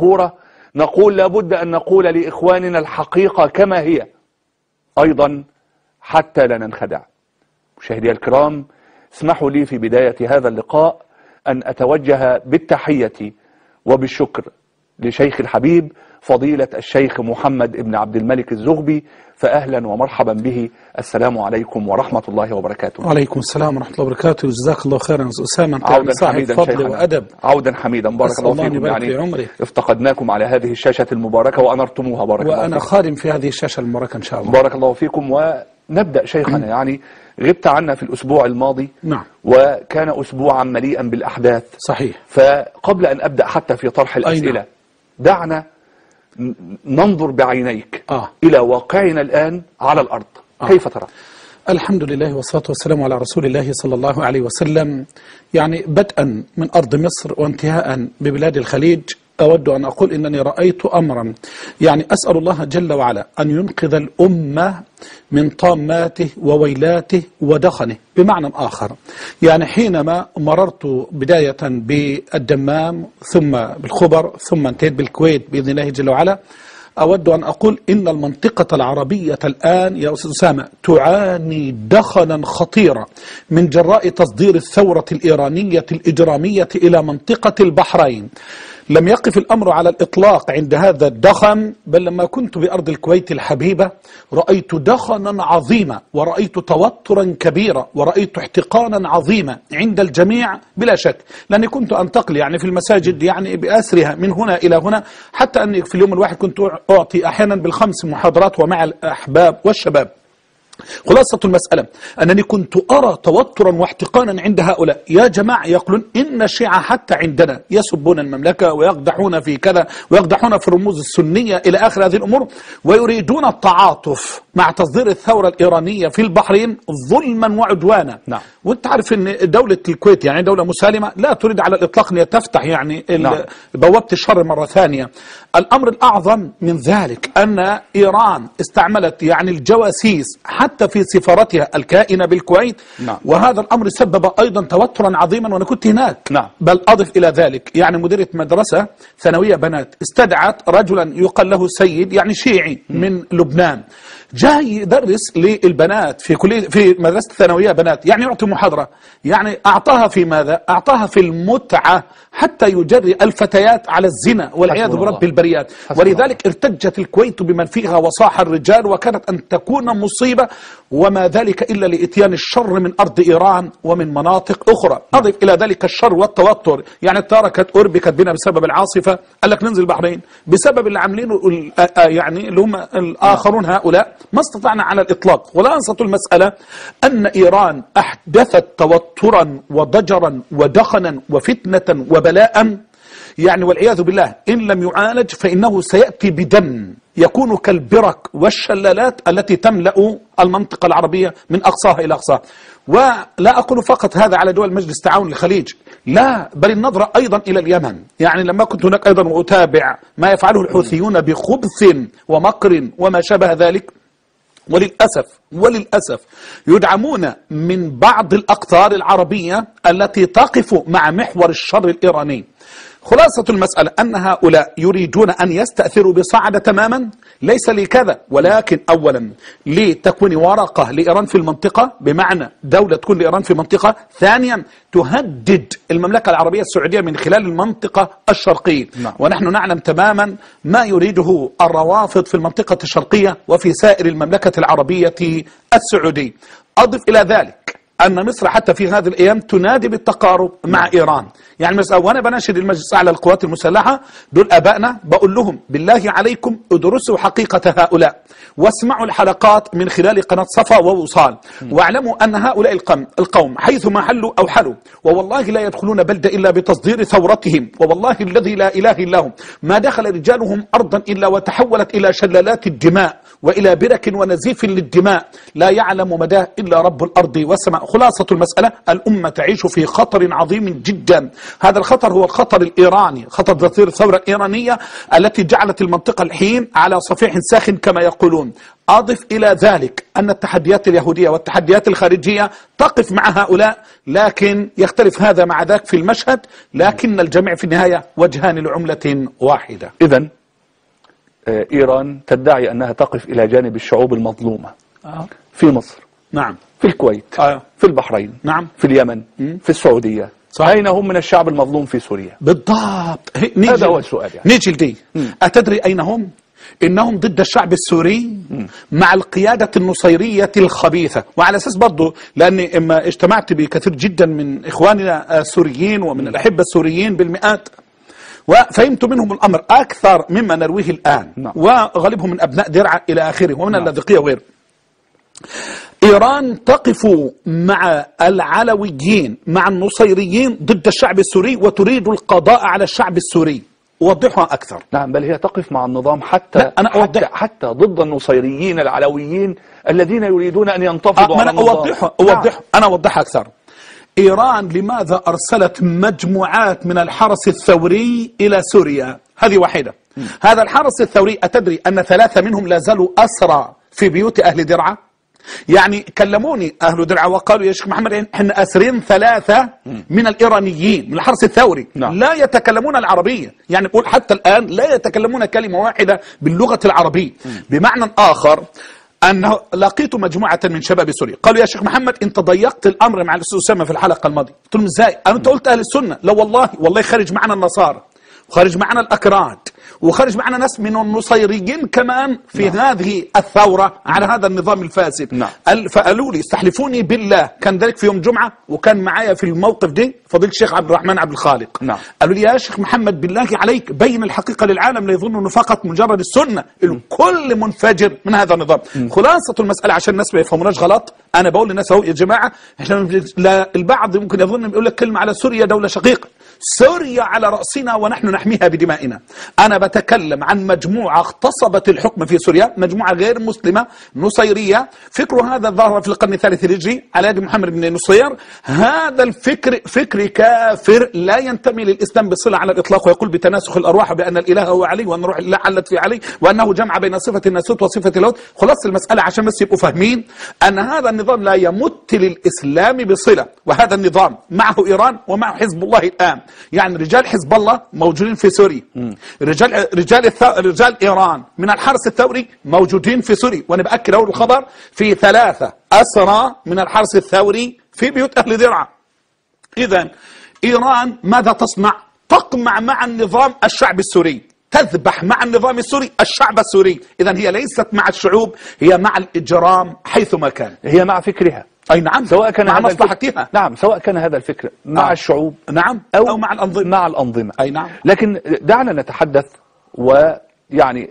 ظهورة نقول لابد أن نقول لإخواننا الحقيقة كما هي أيضا حتى لا ننخدع. مشاهدي الكرام، اسمحوا لي في بداية هذا اللقاء أن أتوجه بالتحية وبالشكر لشيخ الحبيب فضيلة الشيخ محمد بن عبد الملك الزغبي، فأهلا ومرحبا به. السلام عليكم ورحمة الله وبركاته. وعليكم السلام ورحمة الله وبركاته. جزاك الله خيرا أسامة، عودا صاحب حميدا فضل وأدب. عودا حميدا، بارك الله فيكم. يعني افتقدناكم على هذه الشاشة المباركة وأنرتموها، بارك الله فيكم. وأنا خادم في هذه الشاشة المباركة إن شاء الله. بارك الله فيكم. ونبدأ شيخنا، يعني غبت عنا في الأسبوع الماضي. نعم. وكان أسبوعا مليئا بالأحداث. صحيح. فقبل أن أبدأ حتى في طرح الأسئلة، دعنا ننظر بعينيك إلى واقعنا الآن على الأرض. كيف ترى؟ الحمد لله والصلاة والسلام على رسول الله صلى الله عليه وسلم. يعني بدءا من أرض مصر وانتهاء ببلاد الخليج، أود أن أقول إنني رأيت أمرا، يعني أسأل الله جل وعلا أن ينقذ الأمة من طاماته وويلاته ودخنه. بمعنى آخر، يعني حينما مررت بداية بالدمام ثم بالخبر ثم انتهيت بالكويت بإذن الله جل وعلا، أود أن أقول إن المنطقة العربية الآن يا أستاذ أسامة تعاني دخنا خطيرا من جراء تصدير الثورة الإيرانية الإجرامية إلى منطقة البحرين. لم يقف الأمر على الإطلاق عند هذا الدخن، بل لما كنت بأرض الكويت الحبيبة رأيت دخنا عظيما، ورأيت توترا كبيرا، ورأيت احتقانا عظيما عند الجميع بلا شك، لأني كنت أنتقل يعني في المساجد يعني بأسرها من هنا إلى هنا، حتى أني في اليوم الواحد كنت أعطي أحيانا بالخمس محاضرات ومع الأحباب والشباب. خلاصة المسألة أنني كنت أرى توترا واحتقانا عند هؤلاء. يا جماعة، يقولون إن الشيعة حتى عندنا يسبون المملكة ويقدحون في كذا ويقدحون في الرموز السنية إلى آخر هذه الأمور، ويريدون التعاطف مع تصدير الثورة الإيرانية في البحرين ظلما وعدوانا. نعم. وانت عارف أن دولة الكويت يعني دولة مسالمة لا تريد على الإطلاق أن تفتح يعني بوابة الشر مرة ثانية. الأمر الأعظم من ذلك أن إيران استعملت يعني الجواسيس حتى في سفارتها الكائنة بالكويت. نعم. وهذا الأمر سبب أيضا توترا عظيما، وأنا كنت هناك. نعم. بل أضف إلى ذلك يعني مديرة مدرسة ثانوية بنات استدعت رجلا يقال له سيد يعني شيعي من لبنان، جاي يدرس للبنات في مدرسة ثانوية بنات، يعني يعطي محاضرة، يعني أعطاها في ماذا؟ أعطاها في المتعة حتى يجري الفتيات على الزنا والعياذ برب البريات. ولذلك ارتجت الكويت بمن فيها وصاح الرجال، وكانت أن تكون مصيبة، وما ذلك إلا لإتيان الشر من أرض إيران ومن مناطق أخرى. أضف إلى ذلك الشر والتوتر، يعني الطيارة كانت أربكت بنا بسبب العاصفة، قال لك ننزل البحرين بسبب اللي عاملينه يعني اللي هم الآخرون هؤلاء، ما استطعنا على الإطلاق. خلاصة المسألة أن إيران أحدثت توترا وضجرا ودخنا وفتنة وبلاء، يعني والعياذ بالله إن لم يعالج فإنه سيأتي بدم يكون كالبرك والشلالات التي تملأ المنطقة العربية من أقصاها إلى أقصاها. ولا أقول فقط هذا على دول مجلس تعاون الخليج، لا، بل النظرة أيضا إلى اليمن. يعني لما كنت هناك أيضا وأتابع ما يفعله الحوثيون بخبث ومكر وما شابه ذلك، وللأسف يدعمون من بعض الأقطار العربية التي تقف مع محور الشر الإيراني. خلاصة المسألة أن هؤلاء يريدون أن يستأثروا بصعدة تماما، ليس لكذا، ولكن أولا لتكوين ورقة لإيران في المنطقة، بمعنى دولة تكون لإيران في منطقة. ثانيا تهدد المملكة العربية السعودية من خلال المنطقة الشرقية. نعم. ونحن نعلم تماما ما يريده الروافض في المنطقة الشرقية وفي سائر المملكة العربية السعودية. أضف إلى ذلك أن مصر حتى في هذه الأيام تنادي بالتقارب مع إيران. يعني مثلا وأنا بناشد المجلس على القوات المسلحة، دول أبائنا، بقول لهم بالله عليكم ادرسوا حقيقة هؤلاء واسمعوا الحلقات من خلال قناة صفا ووصال، واعلموا أن هؤلاء القوم حيثما حلوا أو حلوا، ووالله لا يدخلون بلدة إلا بتصدير ثورتهم، ووالله الذي لا إله إلا هو ما دخل رجالهم أرضا إلا وتحولت إلى شلالات الدماء وإلى برك ونزيف للدماء لا يعلم مداه إلا رب الأرض والسماء. خلاصة المسألة الأمة تعيش في خطر عظيم جدا. هذا الخطر هو الخطر الإيراني، خطر تطوير الثورة الإيرانية التي جعلت المنطقة الحين على صفيح ساخن كما يقولون. أضف إلى ذلك أن التحديات اليهودية والتحديات الخارجية تقف مع هؤلاء، لكن يختلف هذا مع ذاك في المشهد، لكن الجميع في النهاية وجهان لعملة واحدة. إذن إيران تدعي أنها تقف إلى جانب الشعوب المظلومة في مصر، نعم، في الكويت، في البحرين، نعم، في اليمن، في السعودية. صحيح. أين هم من الشعب المظلوم في سوريا؟ بالضبط. هذا هو السؤال يعني. نيجي لدي. أتدري أين هم؟ إنهم ضد الشعب السوري مع القيادة النصيرية الخبيثة. وعلى أساس برضو لأني إما اجتمعت بكثير جدا من إخواننا السوريين ومن الأحبة السوريين بالمئات، وفهمت منهم الأمر أكثر مما نرويه الآن. وغالبهم من أبناء درعا إلى آخره ومن اللاذقية وغيره. إيران تقف مع العلويين مع النصيريين ضد الشعب السوري وتريد القضاء على الشعب السوري. أوضحها أكثر. نعم، بل هي تقف مع النظام حتى ضد النصيريين العلويين الذين يريدون أن ينتفضوا على النظام. أنا أوضحها أكثر. إيران لماذا أرسلت مجموعات من الحرس الثوري إلى سوريا؟ هذه واحدة. هذا الحرس الثوري أتدري أن 3 منهم لا زالوا أسرى في بيوت أهل درعا؟ يعني كلموني أهل درعا وقالوا يا شيخ محمد احنا أسرين 3 من الإيرانيين من الحرس الثوري. لا يتكلمون العربية، يعني يقول حتى الآن لا يتكلمون كلمة واحدة باللغة العربية. بمعنى آخر أنه لقيت مجموعة من شباب سوريا قالوا يا شيخ محمد أنت ضيقت الأمر مع الأستاذ أسامة في الحلقة الماضية. قلت لهم إزاي؟ أنت قلت أهل السنة. لا والله خرج معنا النصارى وخرج معنا الأكراد وخرج معنا ناس من النصيريين كمان في هذه الثورة على هذا النظام الفاسد. فقالوا لي استحلفوني بالله، كان ذلك في يوم جمعة وكان معايا في الموقف دي فضيلة الشيخ عبد الرحمن عبد الخالق. قالوا لي يا شيخ محمد بالله عليك بين الحقيقة للعالم لا يظن انه فقط مجرد السنة، الكل منفجر من هذا النظام. خلاصة المسألة عشان الناس ما يفهموناش غلط، أنا بقول للناس أهو يا جماعة احنا البعض ممكن يظن يقول لك كلمة على سوريا دولة شقيقة. سوريا على رأسنا ونحن نحميها بدمائنا. أنا بتكلم عن مجموعة اغتصبت الحكم في سوريا، مجموعة غير مسلمة نصيرية. فكر هذا ظهر في القرن الثالث الهجري على يد محمد بن نصير. هذا الفكر فكر كافر لا ينتمي للإسلام بصلة على الإطلاق، ويقول بتناسخ الأرواح بأن الإله هو علي وأن روح الله حلت في علي وأنه جمع بين صفة الناسوت وصفة اللاهوت. خلاص المسألة عشان بس يبقوا فاهمين أن هذا النظام لا يمت للإسلام بصلة، وهذا النظام معه إيران ومعه حزب الله الآن. يعني رجال حزب الله موجودين في سوريا، رجال إيران من الحرس الثوري موجودين في سوريا، وأنا بأكد أول الخبر في 3 أسرى من الحرس الثوري في بيوت أهل درعا. إذن إيران ماذا تصنع؟ تقمع مع النظام الشعب السوري، تذبح مع النظام السوري الشعب السوري. إذن هي ليست مع الشعوب، هي مع الإجرام حيثما كان. هي مع فكرها. أي نعم، سواء كان مع مصلحتها. نعم، سواء كان هذا الفكر مع الشعوب، نعم، أو مع الأنظمة. مع الأنظمة. أي نعم. لكن دعنا نتحدث، ويعني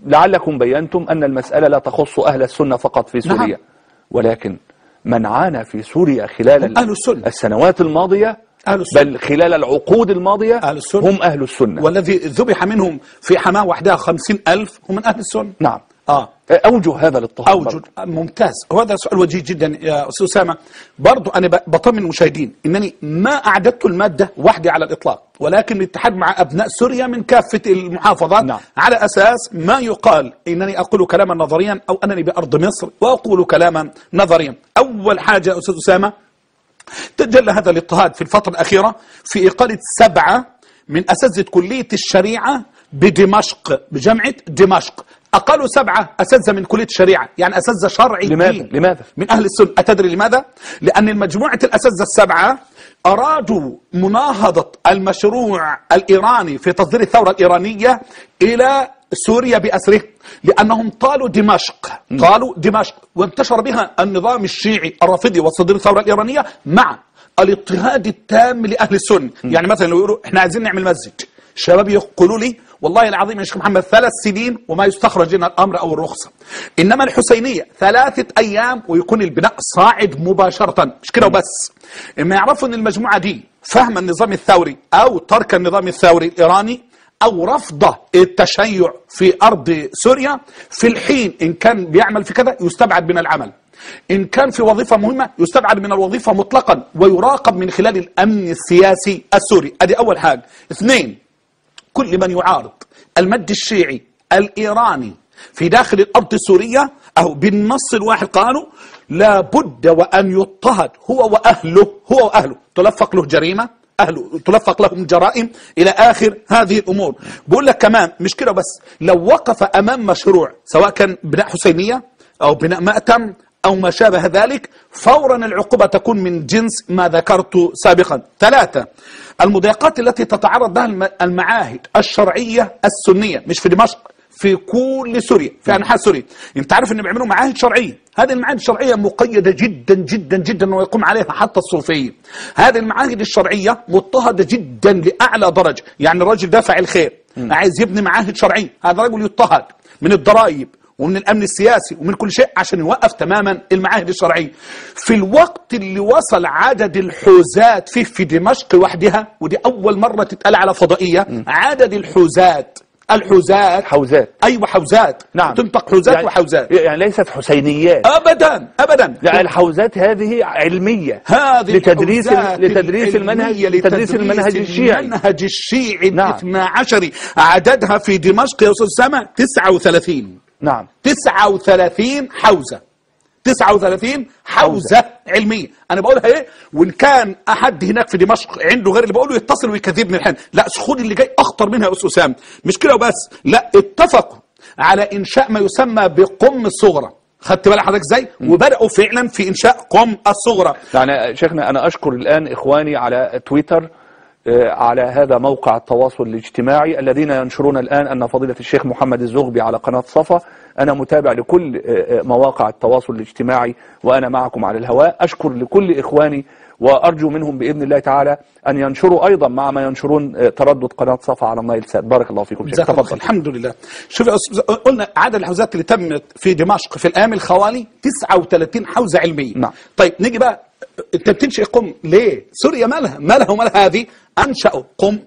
لعلكم بينتم أن المسألة لا تخص أهل السنة فقط في سوريا. نعم. ولكن من عانى في سوريا خلال السنوات الماضية، بل خلال العقود الماضية، هم أهل السنة. والذي ذبح منهم في حماة وحدها 50,000 هم من أهل السنة. نعم. أوجه هذا الاضطهاد. أوجه ممتاز، وهذا سؤال وجيه جدا يا أستاذ أسامة. برضو أنا بطمن المشاهدين إنني ما أعددت المادة وحدي على الإطلاق، ولكن الاتحاد مع أبناء سوريا من كافة المحافظات. نعم. على أساس ما يقال إنني أقول كلاما نظريا أو أنني بأرض مصر وأقول كلاما نظريا. أول حاجة أستاذ أسامة، تجلى هذا الاضطهاد في الفترة الأخيرة في إقالة 7 من أساتذة كلية الشريعة بدمشق، بجامعة دمشق. أقلوا 7 أساتذة من كلية الشريعة، يعني أساتذة شرعي. لماذا؟ من أهل السنة. أتدري لماذا؟ لأن مجموعة الأساتذة 7 أرادوا مناهضة المشروع الإيراني في تصدير الثورة الإيرانية إلى سوريا بأسره، لأنهم طالوا دمشق وانتشر بها النظام الشيعي الرافضي وتصدير الثورة الإيرانية مع الاضطهاد التام لأهل السنة. يعني مثلا لو يقولوا احنا عايزين نعمل مسجد، الشباب يقولوا لي والله العظيم يا شيخ محمد 3 سنين وما يستخرج لنا الأمر أو الرخصة. إنما الحسينية 3 أيام ويكون البناء صاعد مباشرة. مش كده وبس، إما يعرفوا أن المجموعة دي فهم النظام الثوري أو ترك النظام الثوري الإيراني أو رفضه التشيع في أرض سوريا، في الحين إن كان بيعمل في كذا يستبعد من العمل، إن كان في وظيفة مهمة يستبعد من الوظيفة مطلقا ويراقب من خلال الأمن السياسي السوري. أدي أول حاجة. اثنين، كل من يعارض المد الشيعي الإيراني في داخل الأرض السورية أو بالنص الواحد قالوا لابد وأن يضطهد هو وأهله تلفق له جريمة، أهله تلفق لهم جرائم إلى آخر هذه الأمور. بقول لك كمان مش كده بس، لو وقف أمام مشروع سواء كان بناء حسينية أو بناء مأتم أو ما شابه ذلك فورا العقوبة تكون من جنس ما ذكرت سابقا. ثلاثة، المضايقات التي تتعرض لها المعاهد الشرعية السنية مش في دمشق، في كل سوريا، في أنحاء سوريا. انت عارف ان بيعملوا معاهد شرعية، هذه المعاهد الشرعية مقيدة جدا جدا جدا ويقوم عليها حتى الصوفيين. هذه المعاهد الشرعية مضطهدة جدا لأعلى درجة. يعني الرجل دافع الخير عايز يبني معاهد شرعية، هذا رجل يضطهد من الضرائب ومن الأمن السياسي ومن كل شيء عشان يوقف تماما المعاهد الشرعية. في الوقت اللي وصل عدد الحوزات فيه في دمشق وحدها، ودي أول مرة تتقال على فضائية، عدد الحوزات حوزات. أيوة حوزات. نعم. تنطق حوزات يعني وحوزات، يعني ليست حسينيات أبدا أبدا. يعني الحوزات هذه علمية، هذه لتدريس المنهج الشيعي. المنهج الشيعي نعم. 12 عددها في دمشق يا أستاذ أسامة 39. نعم 39 حوزة، 39 حوزة علمية. أنا بقولها إيه، وإن كان أحد هناك في دمشق عنده غير اللي بقوله يتصل ويكذبني الحين، لا خد اللي جاي أخطر منها يا أستاذ أسامة. مش كده وبس، لا اتفقوا على إنشاء ما يسمى بقم الصغرى. خدت بالك حضرتك ازاي؟ وبدأوا فعلا في إنشاء قم الصغرى. يعني شيخنا أنا أشكر الآن إخواني على تويتر على هذا موقع التواصل الاجتماعي الذين ينشرون الآن أن فضيلة الشيخ محمد الزغبي على قناة صفا. أنا متابع لكل مواقع التواصل الاجتماعي وأنا معكم على الهواء. أشكر لكل إخواني وأرجو منهم بإذن الله تعالى أن ينشروا أيضا مع ما ينشرون تردد قناة صفا على النايل سات. بارك الله فيكم شيخ. تفضل. الحمد لله. شوف يا أستاذ، قلنا عدد الحوزات اللي تمت في دمشق في الأيام الخوالي 39 حوزة علمية. نعم. طيب نيجي بقى، انت بتنشئ قم ليه؟ سوريا مالها ومالها هذه؟ انشأوا قم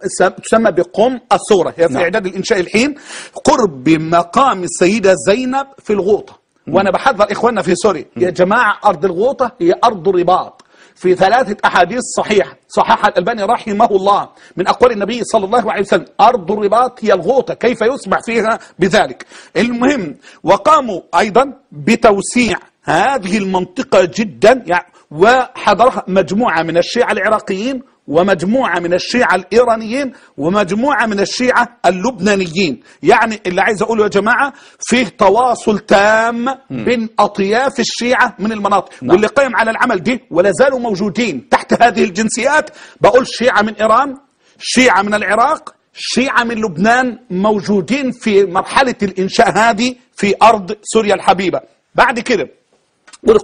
تسمى بقم الصغرى، هي في اعداد الانشاء الحين قرب مقام السيدة زينب في الغوطة. وانا بحذر اخواننا في سوريا يا جماعة، ارض الغوطة هي ارض الرباط في 3 أحاديث صحيحة صححها الألباني رحمه الله من أقوال النبي صلى الله عليه وسلم، أرض الرباط هي الغوطة، كيف يسمح فيها بذلك؟ المهم، وقاموا أيضا بتوسيع هذه المنطقة جدا، يعني وحضرها مجموعة من الشيعة العراقيين ومجموعة من الشيعة الإيرانيين ومجموعة من الشيعة اللبنانيين. يعني اللي عايز أقوله يا جماعة، فيه تواصل تام بين أطياف الشيعة من المناطق. واللي قائم على العمل دي ولا زالوا موجودين تحت هذه الجنسيات. بقول شيعة من إيران، شيعة من العراق، شيعة من لبنان، موجودين في مرحلة الإنشاء هذه في أرض سوريا الحبيبة. بعد كده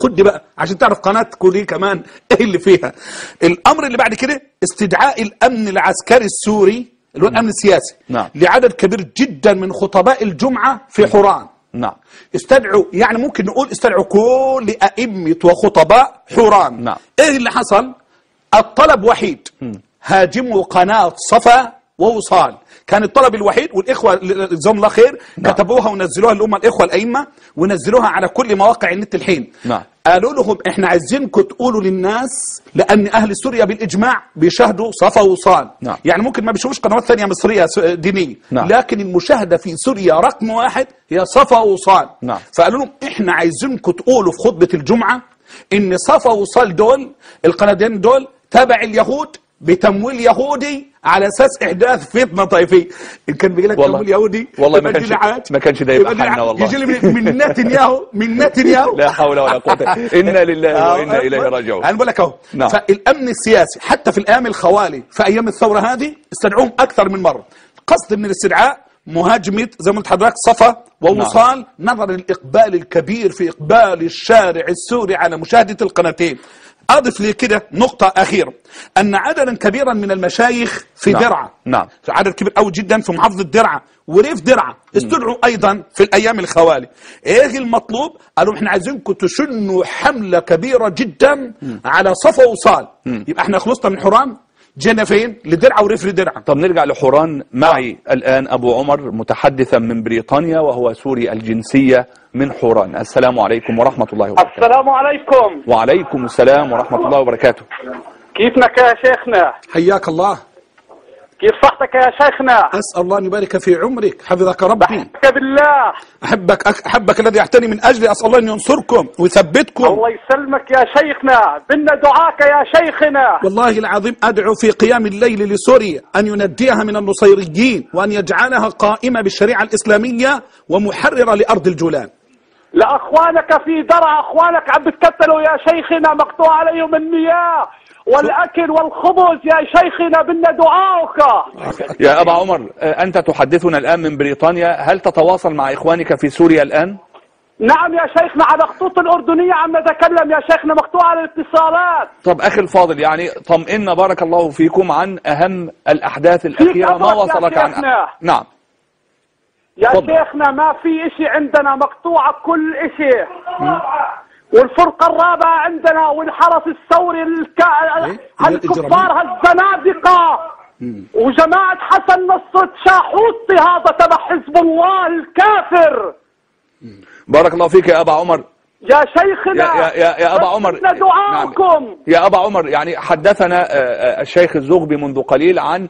خد بقى عشان تعرف قناة كوري كمان ايه اللي فيها. الامر اللي بعد كده استدعاء الامن العسكري السوري اللي هو الامن السياسي. نعم. لعدد كبير جدا من خطباء الجمعة في حوران. نعم. استدعوا، يعني ممكن نقول استدعوا كل ائمة وخطباء حوران. نعم. ايه اللي حصل؟ الطلب وحيد، هاجموا قناة صفا ووصال. كان الطلب الوحيد، والإخوة جزاهم الله خير كتبوها ونزلوها اللي هم الإخوة الأئمة ونزلوها على كل مواقع النت الحين. قالوا لهم احنا عايزينكم تقولوا للناس، لأن أهل سوريا بالإجماع بيشاهدوا صفا ووصال. يعني ممكن ما بيشوفوش قنوات ثانية مصرية دينية، لكن المشاهدة في سوريا رقم 1 هي صفا ووصال. فقالوا لهم احنا عايزينكم تقولوا في خطبة الجمعة إن صفا ووصال دول القناتين دول تابع اليهود بتمويل يهودي على اساس احداث فتنه طائفيه. ان كان بيجي لك تمويل يهودي والله ما كانش ده يبقى حالنا والله. يجي لي من نتنياهو لا حول ولا قوه انا لله وانا اليه راجعون. انا بقول لك اهو. فالامن السياسي حتى في الايام الخوالي في ايام الثوره هذه استدعوهم اكثر من مره. قصد من الاستدعاء مهاجمه زي ما قلت حضرتك صفا ووصال. نظرا للاقبال الكبير في اقبال الشارع السوري على مشاهده القناتين. أضف لي كده نقطة أخيرة، أن عددا كبيرا من المشايخ في درعا، عدد كبير أوي جدا في محافظة درعا وريف درعا استدعوا أيضا في الأيام الخوالي. إيه المطلوب؟ قالوا إحنا عايزينكم تشنوا حملة كبيرة جدا على صفا ووصال. يبقى إحنا خلصنا من حوران، جينا فين؟ لدرعا وريف لدرعا. طب نرجع لحوران. معي الآن أبو عمر متحدثا من بريطانيا وهو سوري الجنسية من حوران. السلام عليكم ورحمة الله وبركاته. السلام عليكم. وعليكم السلام ورحمة الله وبركاته. كيفك يا شيخنا؟ حياك الله. كيف صحتك يا شيخنا؟ أسأل الله أن يبارك في عمرك، حفظك ربي. بحبك بالله. أحبك الذي يعتني من أجلي، أسأل الله أن ينصركم ويثبتكم. الله يسلمك يا شيخنا، بدنا دعاك يا شيخنا. والله العظيم أدعو في قيام الليل لسوريا أن ينجيها من النصيريين وأن يجعلها قائمة بالشريعة الإسلامية ومحررة لأرض الجولان. لأخوانك في درعا، أخوانك عم بتكتلوا يا شيخنا، مقطوع عليهم المياه والأكل والخبز يا شيخنا، بدنا دعاؤك. يا أبا عمر، أنت تحدثنا الآن من بريطانيا، هل تتواصل مع إخوانك في سوريا الآن؟ نعم يا شيخنا، على خطوط الأردنية عم نتكلم يا شيخنا، مقطوعة الاتصالات. طب أخي الفاضل، يعني طمئنا بارك الله فيكم عن أهم الأحداث الأخيرة، ما وصلك عن نعم يا فضل. شيخنا ما في اشي عندنا، مقطوعة كل اشي. والفرقة الرابعة عندنا والحرس الثوري هالكفار هالزنادقة وجماعة حسن نصر شاحوطي هذا تبع حزب الله الكافر. بارك الله فيك يا أبا عمر. يا شيخنا يا أبا عمر، دعاءكم. نعم. يا أبا عمر، يعني حدثنا الشيخ الزغبي منذ قليل عن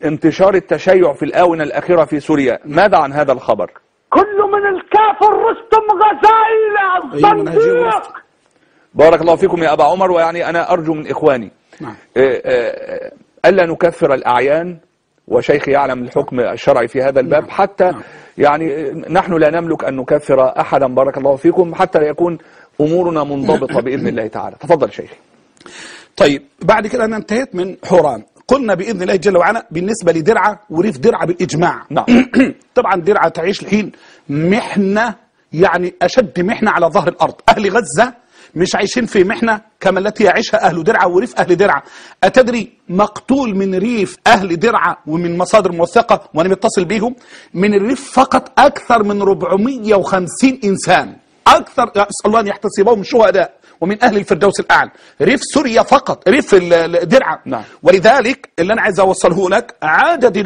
انتشار التشيع في الآونة الأخيرة في سوريا، ماذا عن هذا الخبر؟ كله من الكافر رستم غزائي الصندوق. بارك الله فيكم يا أبا عمر. ويعني أنا أرجو من إخواني ألا نكفر الأعيان، وشيخي يعلم الحكم الشرعي في هذا الباب، حتى يعني نحن لا نملك أن نكفر أحدا بارك الله فيكم، حتى لا يكون أمورنا منضبطة بإذن الله تعالى. تفضل شيخي. طيب بعد كده أنا انتهيت من حوران، قلنا بإذن الله جل وعلا بالنسبة لدرعا وريف درعا بالإجماع. نعم. طبعا درعا تعيش الحين محنة، يعني أشد محنة على ظهر الأرض. أهل غزة مش عايشين في محنة كما التي يعيشها أهل درعا وريف أهل درعا. أتدري مقتول من ريف أهل درعا ومن مصادر موثقة وأنا متصل بيهم من الريف فقط أكثر من 450 إنسان، أكثر، أسأل الله أن يحتسبهم شهداء ومن أهل الفردوس الأعلى. ريف سوريا فقط، ريف درعا. نعم. ولذلك اللي أنا عايز أوصله لك، عدد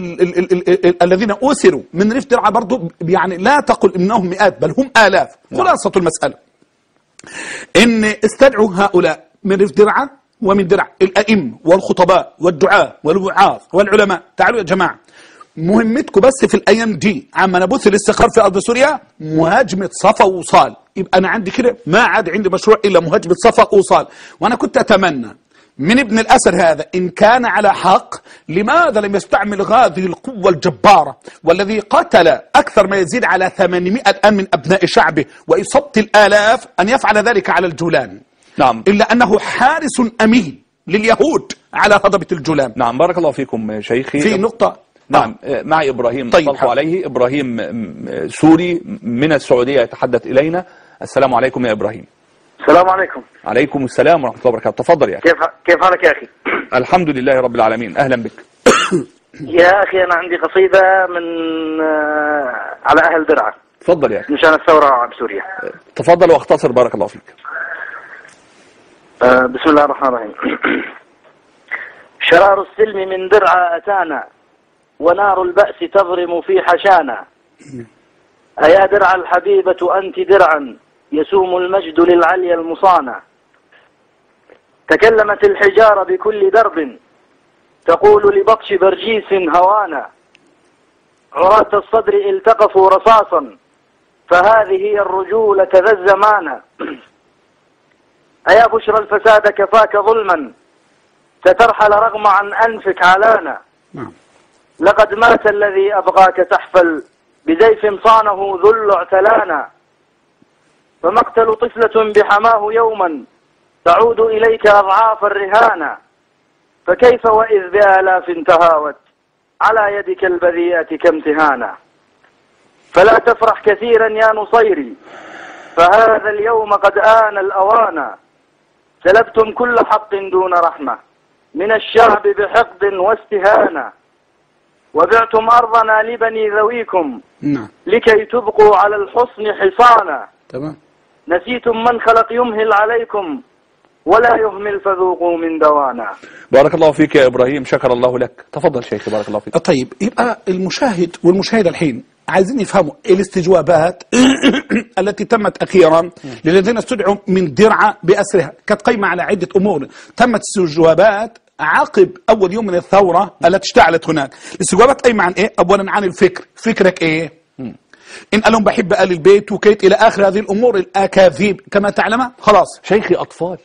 الذين أسروا من ريف درعا برضو يعني لا تقل إنهم مئات بل هم آلاف. خلاصة المسألة إن استدعوا هؤلاء من ريف درعا ومن درعا الأئمة والخطباء والدعاة والوعاظ والعلماء. تعالوا يا جماعة، مهمتكم بس في الأيام دي عما نبث الاستقرار في أرض سوريا مهاجمة صفا ووصال. يبقى أنا عندي كده ما عاد عندي مشروع إلا مهاجمة صفا ووصال. وأنا كنت أتمنى من ابن الأسد هذا إن كان على حق، لماذا لم يستعمل هذه القوة الجبارة والذي قتل أكثر ما يزيد على 800 الآن من أبناء شعبه وإصابة الآلاف، أن يفعل ذلك على الجولان؟ نعم. إلا أنه حارس أمين لليهود على هضبة الجولان. نعم بارك الله فيكم شيخي. في نقطة. نعم. معي إبراهيم. طيب عليه إبراهيم سوري من السعودية يتحدث إلينا. السلام عليكم يا إبراهيم. السلام عليكم. عليكم السلام ورحمة الله وبركاته. تفضل يا أخي. كيف حالك يا أخي؟ الحمد لله رب العالمين. أهلا بك. يا أخي أنا عندي قصيدة من على أهل درعا. تفضل يا أخي. مشان الثورة بسوريا. تفضل واختصر بارك الله فيك. بسم الله الرحمن الرحيم. شرار السلم من درعا أتانا ونار البأس تضرم في حشانا. أيا درعا الحبيبة أنت درعا يسوم المجد للعليا المصانى. تكلمت الحجارة بكل درب تقول لبطش برجيس هوانا. عراة الصدر التقفوا رصاصا فهذه هي الرجولة ذا الزمان. أيا بشرى الفساد كفاك ظلما سترحل رغم عن أنفك علانا. لقد مات الذي أبغاك تحفل بزيف صانه ذل اعتلانا. فمقتل طفلة بحماه يوما تعود إليك أضعاف الرهانة. فكيف وإذ بآلاف تهاوت على يدك البذيئة كامتهانا. فلا تفرح كثيرا يا نصيري فهذا اليوم قد آن الأوان. سلبتم كل حق دون رحمة من الشعب بحقد واستهانة. وبعتم أرضنا لبني ذويكم لكي تبقوا على الحصن حصانا. تمام. نسيتم من خلق يمهل عليكم ولا يهمل فذوقوا من دوانا. بارك الله فيك يا إبراهيم، شكر الله لك. تفضل شيخي، بارك الله فيك. طيب، يبقى المشاهد والمشاهدة الحين عايزين يفهموا الاستجوابات التي تمت أخيرا للذين استدعوا من درعا بأسرها، كانت قايمة على عدة أمور. تمت استجوابات عقب أول يوم من الثورة التي اشتعلت هناك. الاستجوابات قايمة عن إيه؟ أولا عن الفكر، فكرك إيه؟ إن قال لهم بحب آل البيت وكيت إلى آخر هذه الأمور الأكاذيب كما تعلم، خلاص. شيخي أطفال،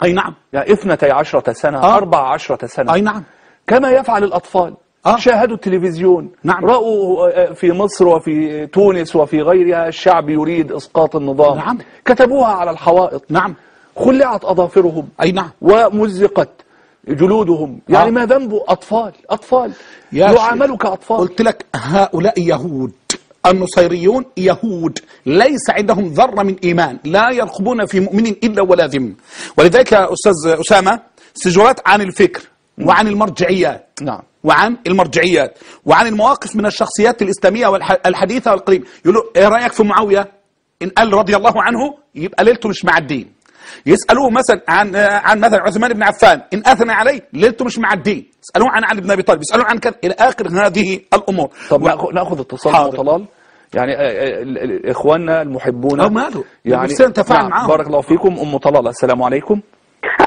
أي نعم، يعني 12 سنة 14 سنة، أي نعم، كما يفعل الأطفال. شاهدوا التلفزيون، نعم، رأوا في مصر وفي تونس وفي غيرها الشعب يريد إسقاط النظام، نعم، كتبوها على الحوائط، نعم، خلعت أظافرهم، أي نعم، ومزقت جلودهم. يعني ما ذنب أطفال يعاملوا كأطفال. قلت لك هؤلاء يهود، النصيريون يهود ليس عندهم ذرة من إيمان، لا يرقبون في مؤمن إلا ولا ذم. ولذلك يا أستاذ أسامة استجوابات عن الفكر وعن المرجعيات، نعم، وعن المرجعيات وعن المواقف من الشخصيات الإسلامية والحديثة والقديمة. يقولوا إيه رأيك في معاوية؟ إن قال رضي الله عنه يبقى ليلته مش مع الدين. يسألوه مثلا عن مثلا عثمان بن عفان، إن أثنى عليه ليلته مش مع الدين. يسألوه عن علي بن أبي طالب، يسألوه عن كذا إلى آخر هذه الأمور. طب نأخذ اتصال أم طلال. يعني إخواننا المحبون ماله يعني تفاعل معهم. بارك الله فيكم. أم طلال، السلام عليكم.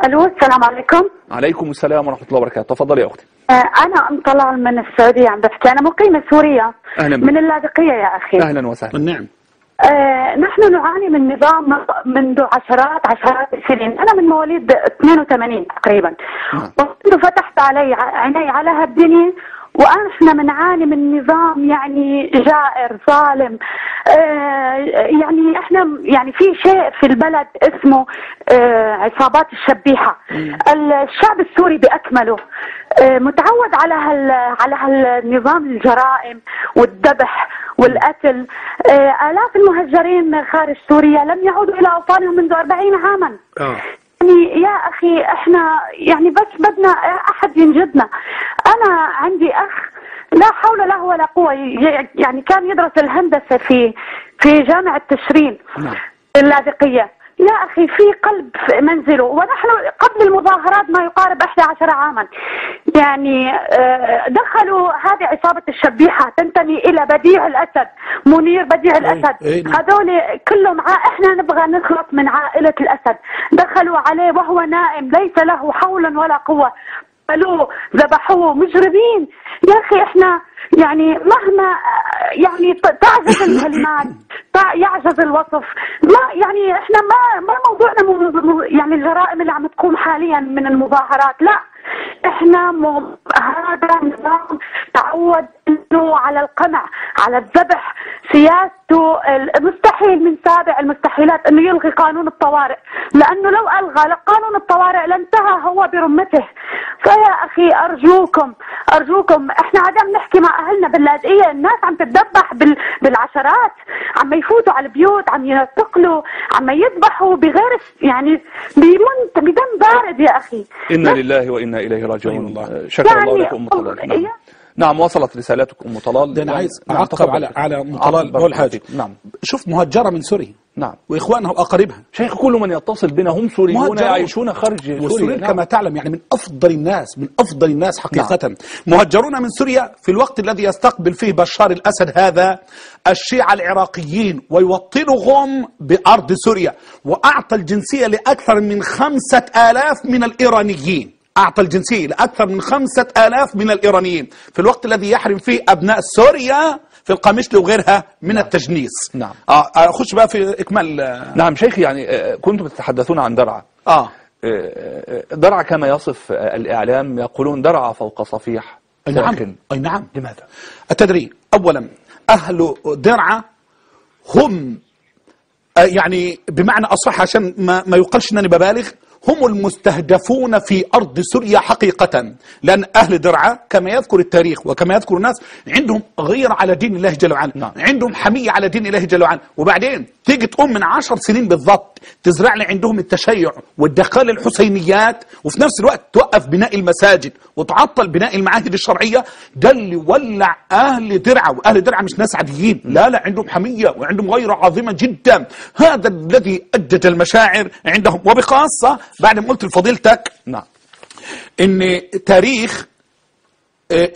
الو، السلام عليكم. عليكم السلام ورحمة الله وبركاته. تفضلي يا أختي. أنا أم طلال من السعودية عم بحكي، أنا مقيمة سوريا. أهلا من اللاذقية يا أخي. أهلا وسهلا. نعم. نحن نعاني من نظام منذ عشرات السنين. أنا من مواليد 82 تقريبا، ومنذ فتحت عيني على هالدنيا واحنا بنعاني من نظام يعني جائر ظالم. يعني احنا يعني في شيء في البلد اسمه عصابات الشبيحة. الشعب السوري باكمله متعود على هالنظام الجرائم والذبح والقتل. آلاف المهجرين خارج سوريا لم يعودوا إلى أوطانهم منذ 40 عاما. يعني يا أخي احنا يعني بس بدنا أحد ينجدنا. أنا عندي أخ لا حول له ولا قوة، يعني كان يدرس الهندسة في جامعة تشرين اللاذقية. يا أخي في قلب منزله، ونحن قبل المظاهرات ما يقارب 11 عاما يعني دخلوا هذه عصابة الشبيحة تنتمي إلى بديع الأسد، منير بديع الأسد. هذول كلهم احنا نبغى نخلص من عائلة الأسد. دخلوا عليه وهو نائم ليس له حول ولا قوة، قتلوه ذبحوه، مجرمين. يا أخي احنا يعني مهما يعني تعجز الكلمات، يعجز الوصف. ما يعني احنا ما موضوعنا يعني الجرائم اللي عم تقوم حاليا من المظاهرات، لا احنا هذا نظام تعود انه على القمع، على الذبح. سياسته مستحيل من سابع المستحيلات انه يلغي قانون الطوارئ، لانه لو الغى قانون الطوارئ لانتهى هو برمته. فيا اخي ارجوكم احنا عدم نحكي مع اهلنا باللاذقية. الناس عم تتذبح بالعشرات، عم يفوتوا على البيوت، عم ينتقلوا، عم يذبحوا بغير يعني بدم بارد. يا اخي إنا لله وإنا إليه راجعون. شكرا الله لكم أم طلال. نعم وصلت رسالتك أم طلال. ده أنا عايز أعقب على أم طلال بقول حاجة. نعم. شوف مهجرة من سوريا، نعم، وإخوانها وأقاربها. شيخ كل من يتصل بنا هم سوريون يعيشون خارج سوريا. نعم. كما تعلم يعني من أفضل الناس حقيقة. نعم. مهجرون من سوريا في الوقت الذي يستقبل فيه بشار الأسد هذا الشيعة العراقيين ويوطنهم بأرض سوريا، وأعطى الجنسية لأكثر من 5000 من الإيرانيين. أعطى الجنسية لأكثر من 5000 من الإيرانيين في الوقت الذي يحرم فيه أبناء سوريا في القامشلي وغيرها من التجنيس. نعم. أخش بقى في إكمال. نعم شيخي، يعني كنتم تتحدثون عن درعا. درعا كما يصف الإعلام يقولون درعا فوق صفيح. نعم. أي نعم. لماذا؟ التدري أولا أهل درعا هم يعني بمعنى أصح عشان ما يقالش أنني ببالغ، هم المستهدفون في أرض سوريا حقيقة. لأن أهل درعا كما يذكر التاريخ وكما يذكر الناس عندهم غيرة على دين الله جل وعلا. نعم. عندهم حمية على دين الله جل وعلا. وبعدين تيجي تقوم من 10 سنين بالضبط تزرع لي عندهم التشيع والدخال الحسينيات، وفي نفس الوقت توقف بناء المساجد وتعطل بناء المعاهد الشرعية. ده اللي ولع أهل درعا. وأهل درعا مش ناس عاديين، لا عندهم حمية وعندهم غيرة عظيمة جدا. هذا الذي أجج المشاعر عندهم، وبخاصة بعد ما قلت لفضيلتك نعم ان تاريخ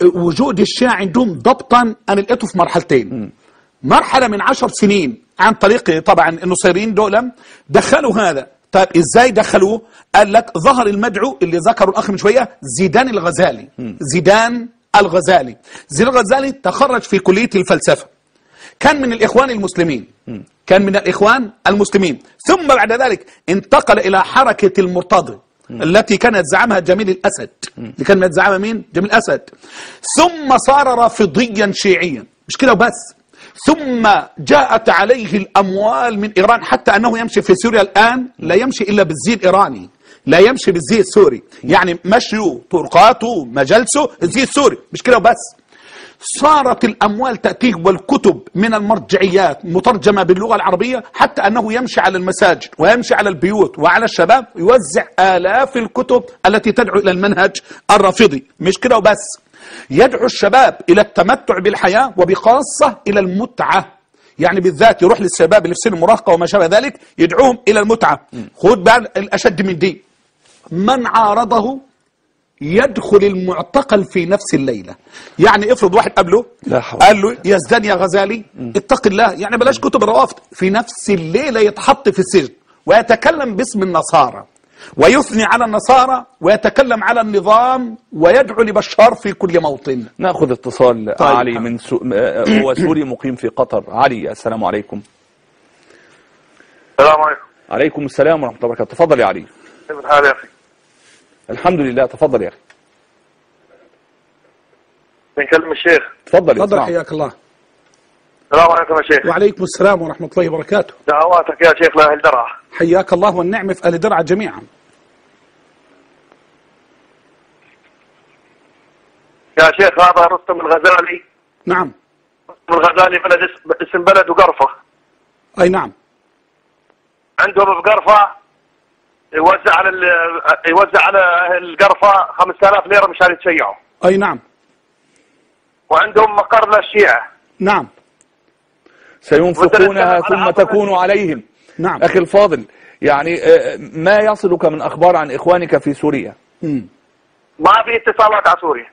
وجود الشيعة عندهم ضبطا انا لقيته في مرحلتين. مرحلة من 10 سنين عن طريق طبعا النصيريين دول دخلوا هذا. طيب ازاي دخلوه؟ قال لك ظهر المدعو اللي ذكره الاخ من شويه زيدان الغزالي. زيدان الغزالي تخرج في كلية الفلسفة، كان من الإخوان المسلمين، ثم بعد ذلك انتقل إلى حركة المرتضى التي كانت زعمها جميل الأسد. مين؟ جميل الأسد. ثم صار رافضيا شيعيا، مش كده وبس، ثم جاءت عليه الأموال من إيران، حتى أنه يمشي في سوريا الآن لا يمشي إلا بالزي الإيراني، لا يمشي بالزي السوري، يعني مشيه طرقاته مجالسه الزي السوري، مش كده وبس. صارت الأموال تأتيه والكتب من المرجعيات مترجمة باللغة العربية، حتى أنه يمشي على المساجد ويمشي على البيوت وعلى الشباب يوزع آلاف الكتب التي تدعو إلى المنهج الرافضي. مش كده وبس، يدعو الشباب إلى التمتع بالحياة وبخاصة إلى المتعة، يعني بالذات يروح للشباب اللي في سن المراهقة وما شابه ذلك يدعوهم إلى المتعة. خد بقى الأشد من دي، من عارضه يدخل المعتقل في نفس الليلة. يعني افرض واحد قبله قال له يا زدان يا غزالي اتق الله، يعني بلاش كتب الروافض، في نفس الليلة يتحط في السجن ويتكلم باسم النصارى ويثني على النصارى ويتكلم على النظام ويدعو لبشار في كل موطن. ناخذ اتصال. طيب. علي من هو سوري مقيم في قطر. علي السلام عليكم. السلام عليكم. عليكم السلام ورحمة الله وبركاته. تفضل يا علي. كيف الحال يا أخي؟ الحمد لله. تفضل يا أخي. بنكلم الشيخ. تفضل حياك الله. السلام عليكم يا شيخ. وعليكم السلام ورحمة الله وبركاته. دعواتك يا شيخ لأهل درعا. حياك الله والنعمة في أهل درعا جميعا. يا شيخ هذا رستم الغزالي. نعم. رستم الغزالي اسم بلده قرفة. أي نعم. عندهم بقرفة يوزع على أهل القرفة 5000 ليرة مشان يتشيعوا. أي نعم. وعندهم مقر للشيعة. نعم. سينفقونها ثم تكون عليهم. نعم. أخي الفاضل، يعني ما يصلك من أخبار عن إخوانك في سوريا؟ ما في اتصالات على سوريا.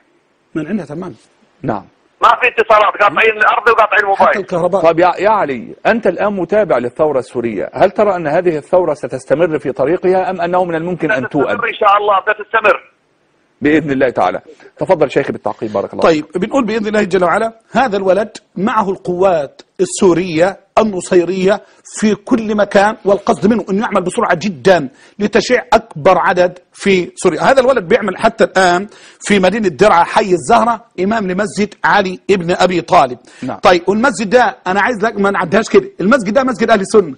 من عندها تمام. نعم. ما في اتصالات، قاطعين الأرض وقاطعين الموبايل. حتى الكهرباء. طيب يا علي، أنت الآن متابع للثورة السورية، هل ترى أن هذه الثورة ستستمر في طريقها أم أنه من الممكن أن تؤد؟ إن شاء الله ستستمر بإذن الله تعالى. تفضل شيخي بالتعقيب بارك الله. طيب بنقول بإذن الله جل وعلا هذا الولد معه القوات السورية النصيرية في كل مكان، والقصد منه أنه يعمل بسرعة جدا لتشيع أكبر عدد في سوريا. هذا الولد بيعمل حتى الآن في مدينة درعا حي الزهرة إمام لمسجد علي ابن أبي طالب. نعم. طيب والمسجد ده أنا عايز لك ما نعدهاش كده، المسجد ده مسجد أهل السنة،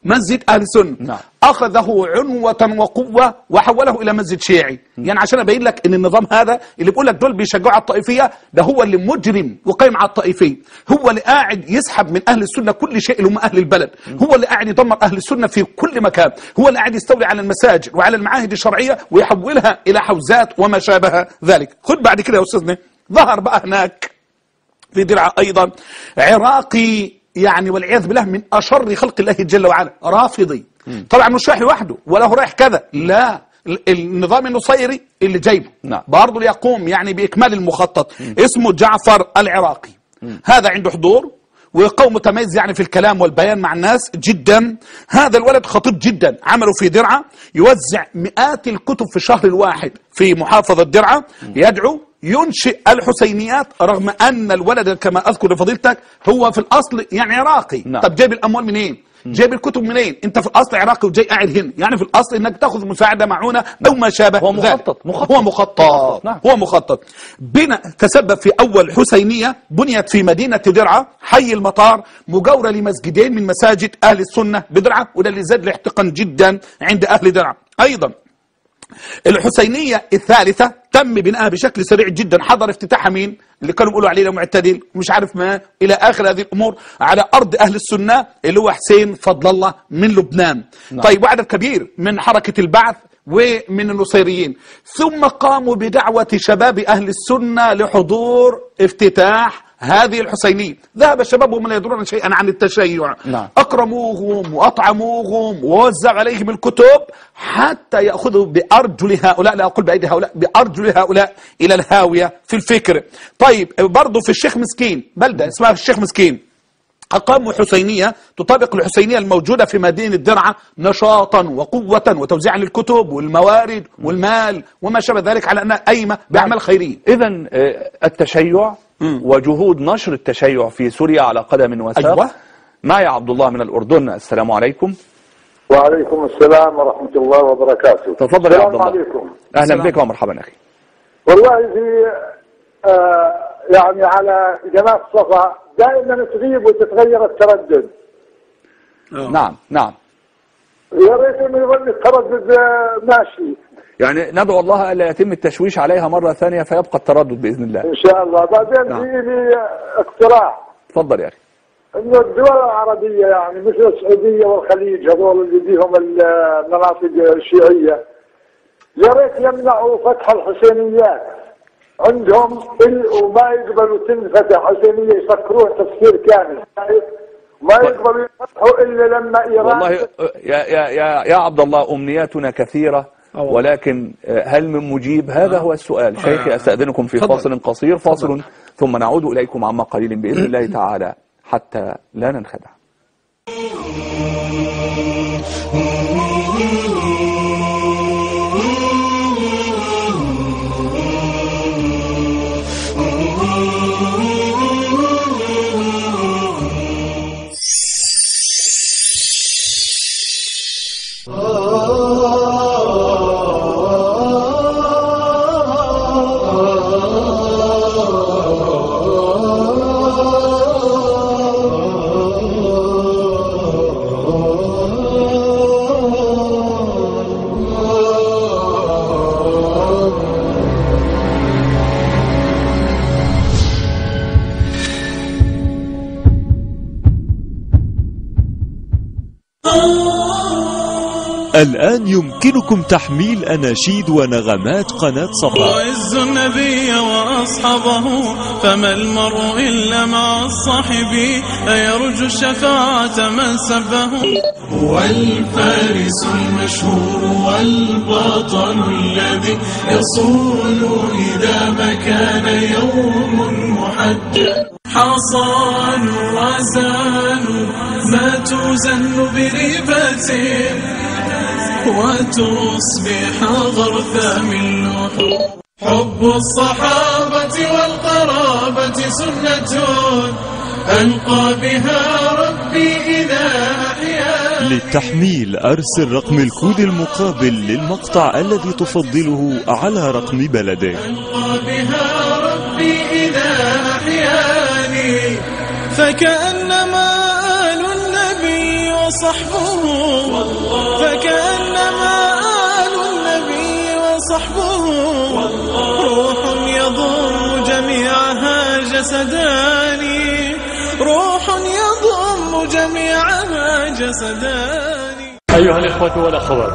مسجد أهل السنة. نعم. أخذه عنوة وقوة وحوله إلى مسجد شيعي. يعني عشان أبين لك إن النظام هذا اللي بيقول لك دول بيشجعوا على الطائفية، ده هو اللي مجرم وقائم على الطائفية، هو اللي قاعد يسحب من أهل السنة كل شيء اللي هم أهل البلد، هو اللي قاعد يدمر أهل السنة في كل مكان، هو اللي قاعد يستولي على المساجد وعلى المعاهد الشرعية ويحولها إلى حوزات وما شابه ذلك. خد بعد كده يا أستاذنا، ظهر بقى هناك في درعا أيضا عراقي، يعني والعياذ بالله من أشر خلق الله جل وعلا، رافضي. طبعا مش رايح لوحده ولا هو رايح كذا، لا، النظام النصيري اللي جايبه. نعم. برضه يقوم يعني بإكمال المخطط. اسمه جعفر العراقي. هذا عنده حضور وقوم متميز يعني في الكلام والبيان مع الناس جدا. هذا الولد خطير جدا، عمله في درعا يوزع مئات الكتب في الشهر الواحد في محافظة درعا، يدعو ينشئ الحسينيات، رغم أن الولد كما أذكر لفضيلتك هو في الأصل يعني عراقي. نعم. طب جايب الأموال منين؟ جايب الكتب منين؟ أنت في الأصل عراقي وجاي قاعد هنا، يعني في الأصل إنك تأخذ مساعدة معونة أو ما شابه هو ذلك. مخطط. نعم. هو مخطط. بنا تسبب في أول حسينية بنيت في مدينة درعا حي المطار، مجاورة لمسجدين من مساجد أهل السنة بدرعا، وده اللي زاد الاحتقان جدا عند أهل درعا. أيضا الحسينية الثالثة تم بناءها بشكل سريع جدا، حضر افتتاحها مين؟ اللي كانوا بيقولوا عليه معتدل ومش عارف ما إلى آخر هذه الأمور، على أرض أهل السنة اللي هو حسين فضل الله من لبنان. نعم. طيب وعدد كبير من حركة البعث ومن النصيريين، ثم قاموا بدعوة شباب أهل السنة لحضور افتتاح هذه الحسينية. ذهب الشباب وهم لا يدرون شيئا عن التشيع. نعم. أكرموهم وأطعموهم ووزع عليهم الكتب حتى يأخذوا بأرجل هؤلاء، لا أقول بأيدي هؤلاء، بأرجل هؤلاء إلى الهاوية في الفكر. طيب برضو في الشيخ مسكين، بلدة اسمها الشيخ مسكين، أقاموا حسينية تطابق الحسينية الموجودة في مدينة درعا نشاطا وقوة وتوزيعا للكتب والموارد والمال وما شابه ذلك على أنها قايمة بأعمال خيرية. إذن التشيع وجهود نشر التشيع في سوريا على قدم وساق. أيوة. معي عبد الله من الأردن. السلام عليكم. وعليكم السلام ورحمة الله وبركاته. تفضل يا عبد الله. عليكم. أهلا بك ومرحبا أخي. والله في يعني على جناح صفا دائما تغيب وتتغير التردد. نعم نعم. يا ريت انه يظل التردد ماشي. يعني ندعو الله ألا يتم التشويش عليها مرة ثانية فيبقى التردد بإذن الله ان شاء الله. بعدين نعم. في لي اقتراح. تفضل يا أخي. انه الدول العربية يعني مثل السعودية والخليج هذول اللي فيهم المناطق الشيعية يا ريت يمنعوا فتح الحسينيات عندهم وما يقبلوا تنفتح حسينية، يفكروه تفسير كامل، ما يقبلوا يفتحوا الا لما ايران. والله يا عبد الله أمنياتنا كثيرة، ولكن هل من مجيب؟ هذا هو السؤال. شيخي أستأذنكم في فاصل قصير، فاصل ثم نعود إليكم عما قليل بإذن الله تعالى حتى لا ننخدع. الآن يمكنكم تحميل أناشيد ونغمات قناة صفا. وعز النبي وأصحابه فما المرء إلا مع الصاحب أيرجو الشفاعة من سبه. هو الفارس المشهور والبطل الذي يصول إذا ما كان يوم محدد. حصان وزان ما توزن بريبة وتصبح غرثا من لحوم. حب الصحابة والقرابة سنة ألقى بها ربي إذا أحيا. للتحميل أرسل رقم الكود المقابل للمقطع الذي تفضله على رقم بلده. ألقى بها ربي إذا أحياني فكأنما آل النبي وصحبه فكأنما آل النبي وصحبه روح يضم جميعها جسداني روح يضم جميعها جسداني. أيها الإخوة والأخوات،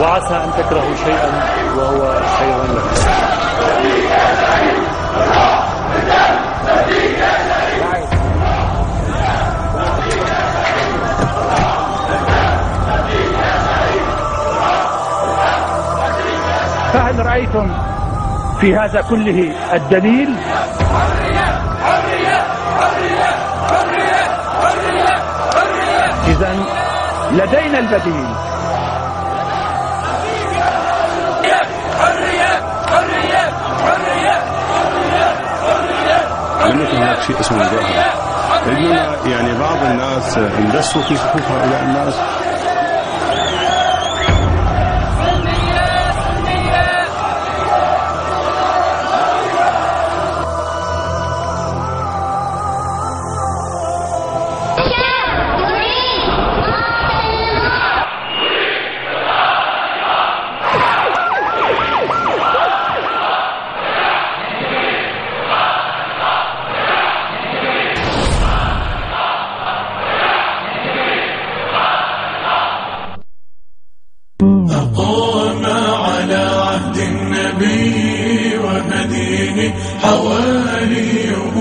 وعسى أن تكرهوا شيئا وهو خير لكم. فهل رأيتم في هذا كله الدليل؟ إذن لدينا البديل. لم يكن هناك شيء اسمه مظاهرة، إنما يعني بعض الناس اندسوا في صفوف هؤلاء الناس. أقام على عهد النبي وهديه حواريه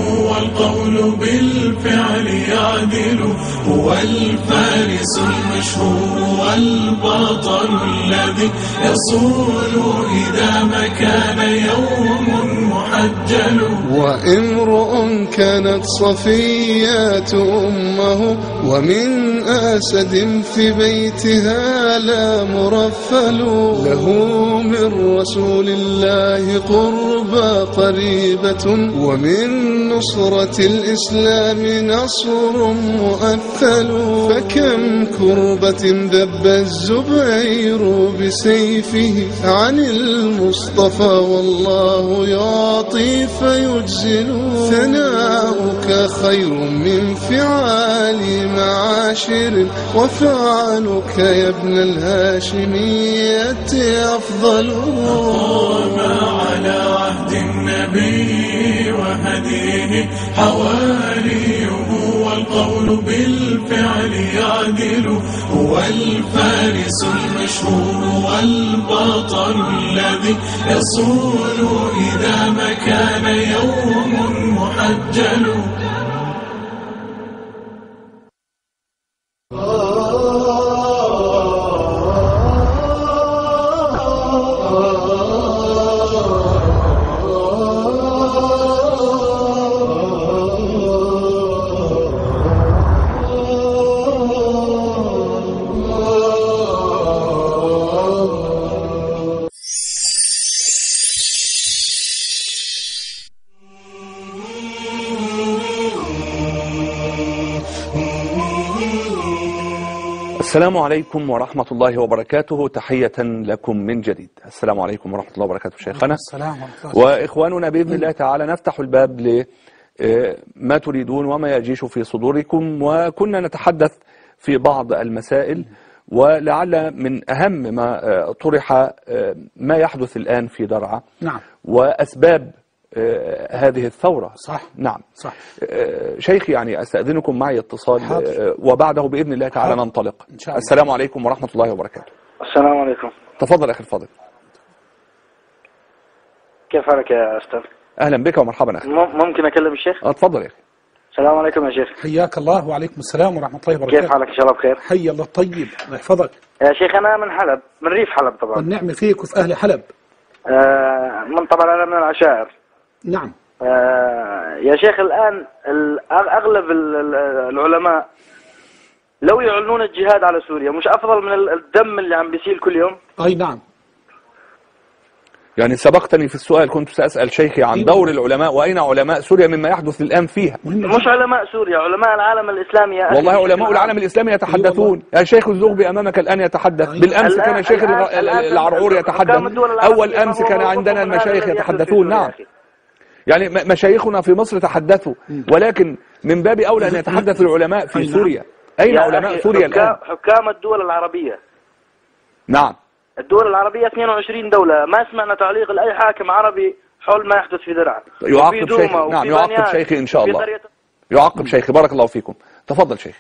بالفعل يعدل، هو الفارس المشهور والبطل الذي يصول إذا ما كان يوم محجل. وامرؤ كانت صفيات أمه ومن أسد في بيتها لا مرفل، له من رسول الله قربى قريبة ومن نصرة الإسلام نصر مؤثل. فكم كربة ذب الزبير بسيفه عن المصطفى والله يعطي فيجزل. ثناؤك خير من فعال معاشر وفعلك يا ابن الهاشمية أفضل. قام على عهد النبي وهديه حواريه، والقول بالفعل يعدل، هو الفارس المشهور والبطل الذي يصول إذا ما كان يوم محجل. السلام عليكم ورحمة الله وبركاته. تحية لكم من جديد. السلام عليكم ورحمة الله وبركاته شيخنا. السلام ورحمة الله. وإخواننا بإذن الله تعالى نفتح الباب لما تريدون وما يجيش في صدوركم. وكنا نتحدث في بعض المسائل، ولعل من أهم ما طرح ما يحدث الآن في درعا. نعم. وأسباب هذه الثورة. صح. نعم. صح. شيخي يعني أستأذنكم معي اتصال وبعده بإذن الله تعالى ننطلق. إن شاء الله. السلام عليكم ورحمة الله وبركاته. السلام عليكم. تفضل أخي الفاضل. كيف حالك يا أستاذ؟ أهلا بك ومرحبا أخي. ممكن أكلم الشيخ؟ تفضل يا أخي. السلام عليكم يا شيخ. حياك الله. وعليكم السلام ورحمة الله وبركاته. كيف حالك؟ إن شاء الله بخير. حي الله الطيب. الله يحفظك يا شيخ. أنا من حلب، من ريف حلب طبعا. والنعم فيك وفي أهل حلب. طبعا أنا من العشائر. نعم. يا شيخ الآن أغلب العلماء لو يعلنون الجهاد على سوريا مش أفضل من الدم اللي عم بيسيل كل يوم؟ أي نعم. يعني سبقتني في السؤال، كنت سأسأل شيخي عن دور العلماء وأين علماء سوريا مما يحدث الآن فيها. مش علماء سوريا، علماء العالم الإسلامي يا أخي. والله علماء العالم الإسلامي يتحدثون. يا شيخ الزغبي أمامك الآن يتحدث. بالأمس كان شيخ العرعور يتحدث. أول أمس كان عندنا المشايخ يتحدثون. نعم. يعني مشايخنا في مصر تحدثوا، ولكن من باب أولى أن يتحدث العلماء في سوريا. أين علماء سوريا الآن؟ حكام الدول العربية. نعم. الدول العربية 22 دولة، ما سمعنا تعليق لأي حاكم عربي حول ما يحدث في درعا. يعاقب شيخي. نعم يعاقب شيخي إن شاء الله. يعاقب شيخي. بارك الله فيكم. تفضل شيخ.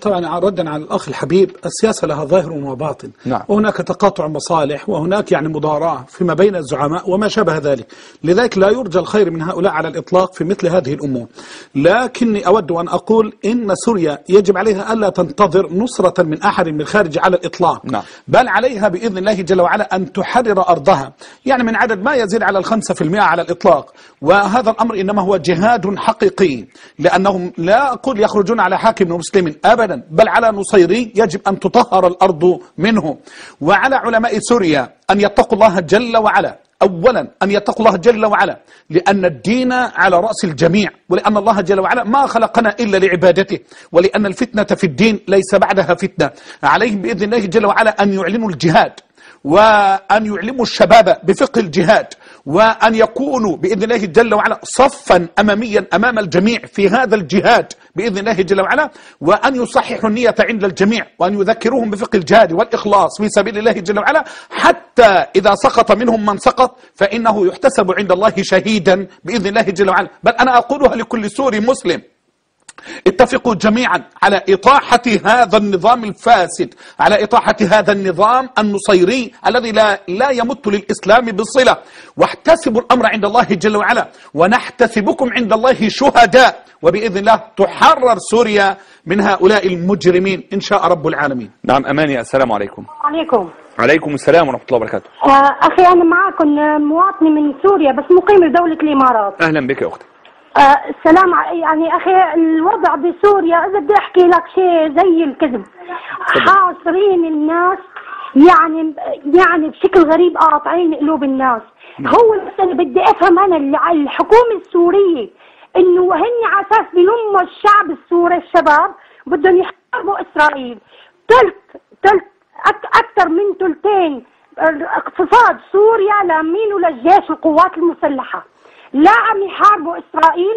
طبعا ردا على الأخ الحبيب، السياسة لها ظاهر وباطن. نعم. وهناك تقاطع مصالح، وهناك يعني مضاراة فيما بين الزعماء وما شابه ذلك. لذلك لا يرجى الخير من هؤلاء على الإطلاق في مثل هذه الأمور. لكني أود أن أقول إن سوريا يجب عليها ألا تنتظر نصرة من أحد من الخارج على الإطلاق. نعم. بل عليها بإذن الله جل وعلا أن تحرر أرضها، يعني من عدد ما يزيد على 5% على الإطلاق. وهذا الأمر إنما هو جهاد حقيقي، لأنهم لا أقول يخرجون على حاكم مسلم أبدا، بل على نصيري يجب أن تطهر الأرض منه. وعلى علماء سوريا أن يتقوا الله جل وعلا. أولا أن يتقوا الله جل وعلا، لأن الدين على رأس الجميع، ولأن الله جل وعلا ما خلقنا إلا لعبادته، ولأن الفتنة في الدين ليس بعدها فتنة. عليهم بإذن الله جل وعلا أن يعلنوا الجهاد، وأن يعلموا الشباب بفقه الجهاد، وأن يكونوا بإذن الله جل وعلا صفا أماميا أمام الجميع في هذا الجهاد بإذن الله جل وعلا، وأن يصححوا النية عند الجميع، وأن يذكروهم بفقه الجهاد والإخلاص في سبيل الله جل وعلا، حتى إذا سقط منهم من سقط فإنه يحتسب عند الله شهيدا بإذن الله جل وعلا. بل أنا أقولها لكل سوري مسلم، اتفقوا جميعا على إطاحة هذا النظام الفاسد، على إطاحة هذا النظام النصيري الذي لا يمت للإسلام بصلة، واحتسبوا الأمر عند الله جل وعلا، ونحتسبكم عند الله شهداء، وبإذن الله تحرر سوريا من هؤلاء المجرمين إن شاء رب العالمين. نعم أماني، السلام عليكم. عليكم. عليكم السلام ورحمة الله وبركاته. أخي أنا معكم مواطنة من سوريا بس مقيمة بدولة الإمارات. أهلا بك يا أختي. السلام يعني أخي الوضع بسوريا إذا بدي أحكي لك شيء زي الكذب. حاصرين الناس يعني بشكل غريب، قاطعين قلوب الناس. هو اللي بدي أفهم أنا الحكومة السورية إنه هن على أساس بلموا الشعب السوري الشباب بدهم يحاربوا إسرائيل. أكثر من ثلثين اقتصاد سوريا لامينه للجيش والقوات المسلحة، لا عم يحاربوا إسرائيل،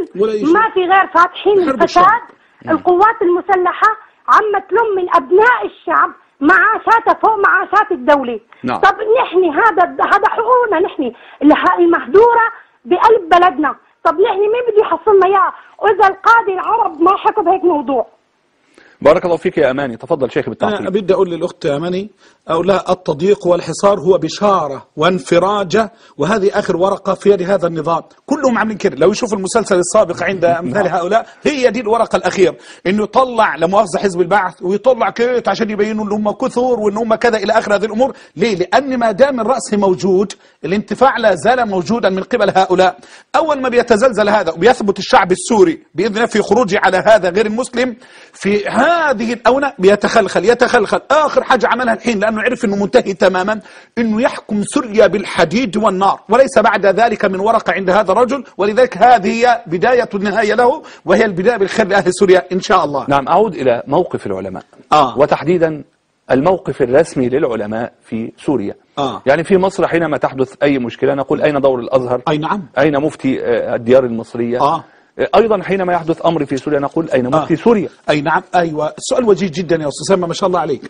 ما في غير فاتحين الفساد. القوات المسلحة عم تلم من أبناء الشعب معاشاتها فوق معاشات الدولة. نعم. طب نحن هذا حقوقنا، نحن المهدورة بقلب بلدنا، طب نحن مين بده يحصلنا إياه؟ وإذا القادة العرب ما حكوا بهيك موضوع. بارك الله فيك يا أماني، تفضل شيخي بالتعقيب. أنا بدي أقول للأخت أماني أو لا، التضييق والحصار هو بشارة وانفراجة، وهذه آخر ورقة في يد هذا النظام. كلهم عاملين كده، لو يشوف المسلسل السابق عند أمثال هؤلاء هي دي الورقة الأخير، إنه يطلع لمؤاخذة حزب البعث ويطلع كيت عشان يبينوا إن هم كثر وإن هم كذا إلى آخر هذه الأمور. ليه؟ لأن ما دام الرأس موجود الانتفاع لا زال موجودا من قبل هؤلاء. أول ما بيتزلزل هذا وبيثبت الشعب السوري بإذن الله في خروجه على هذا غير المسلم، في هذه الأونة بيتخلخل. آخر حاجة عملها الحين لأنه عرف أنه منتهي تماما، أنه يحكم سوريا بالحديد والنار، وليس بعد ذلك من ورقة عند هذا الرجل. ولذلك هذه هي بداية النهاية له، وهي البداية بالخير لأهل سوريا إن شاء الله. نعم، أعود إلى موقف العلماء وتحديدا الموقف الرسمي للعلماء في سوريا. يعني في مصر حينما تحدث أي مشكلة نقول أين دور الأزهر؟ أي نعم. أين مفتي الديار المصرية؟ أيضا حينما يحدث أمر في سوريا نقول أين مفتي سوريا؟ أي نعم. أيوة، السؤال وجيه جدا يا أستاذ سامة، ما شاء الله عليك.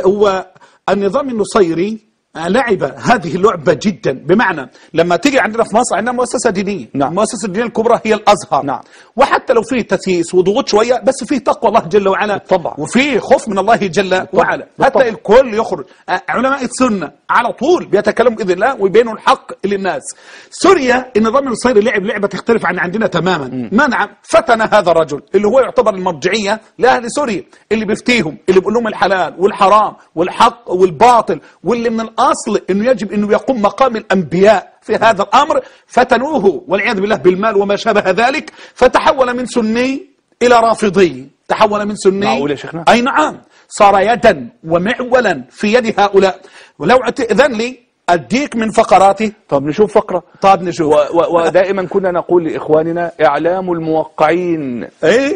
هو النظام النصيري لعب هذه اللعبة جدا، بمعنى لما تيجي عندنا في مصر عندنا مؤسسة دينية. نعم. المؤسسة الدينية الكبرى هي الأزهر. نعم. وحتى لو فيه تسييس وضغوط شوية بس فيه تقوى الله جل وعلا طبعا، وفيه خوف من الله جل وعلا. حتى الكل يخرج علماء السنة على طول بيتكلموا بإذن الله ويبينوا الحق للناس. سوريا النظام النصيري لعب لعبة تختلف عن عندنا تماما. منع فتن هذا الرجل اللي هو يعتبر المرجعية لأهل سوريا، اللي بيفتيهم، اللي بيقول لهم الحلال والحرام والحق والباطل، واللي من الأصل إنه يجب إنه يقوم مقام الأنبياء في هذا الأمر. فتنوه والعياذ بالله بالمال وما شابه ذلك، فتحول من سني إلى رافضي، تحول من سني. معقول يا شيخنا؟ أي نعم، صار يدا ومعولا في يد هؤلاء. ولو اعتذن لي أديك من فقراتي. طب نشوف فقرة. طب نشوف. ودائما كنا نقول لإخواننا إعلام الموقعين.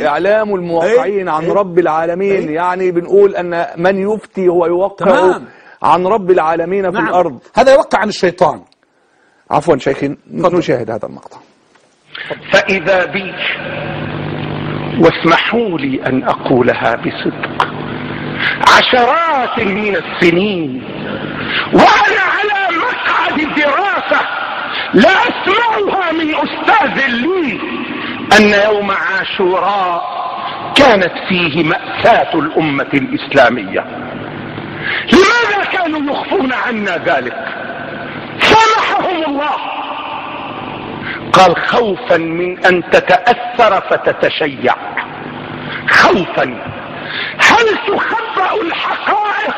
إعلام الموقعين عن رب العالمين. يعني بنقول أن من يفتي هو يوقع عن رب العالمين في الأرض. هذا يوقع عن الشيطان. عفوا شيخي، نشاهد هذا المقطع. فإذا بي، واسمحوا لي أن أقولها بصدق، عشرات من السنين وأنا على مقعد دراسة لا أسمعها من أستاذ لي أن يوم عاشوراء كانت فيه مأساة الأمة الإسلامية. لماذا كانوا يخفون عنا ذلك؟ سامحهم الله. قال خوفا من أن تتأثر فتتشيع. خوفا. هل تخبأ الحقائق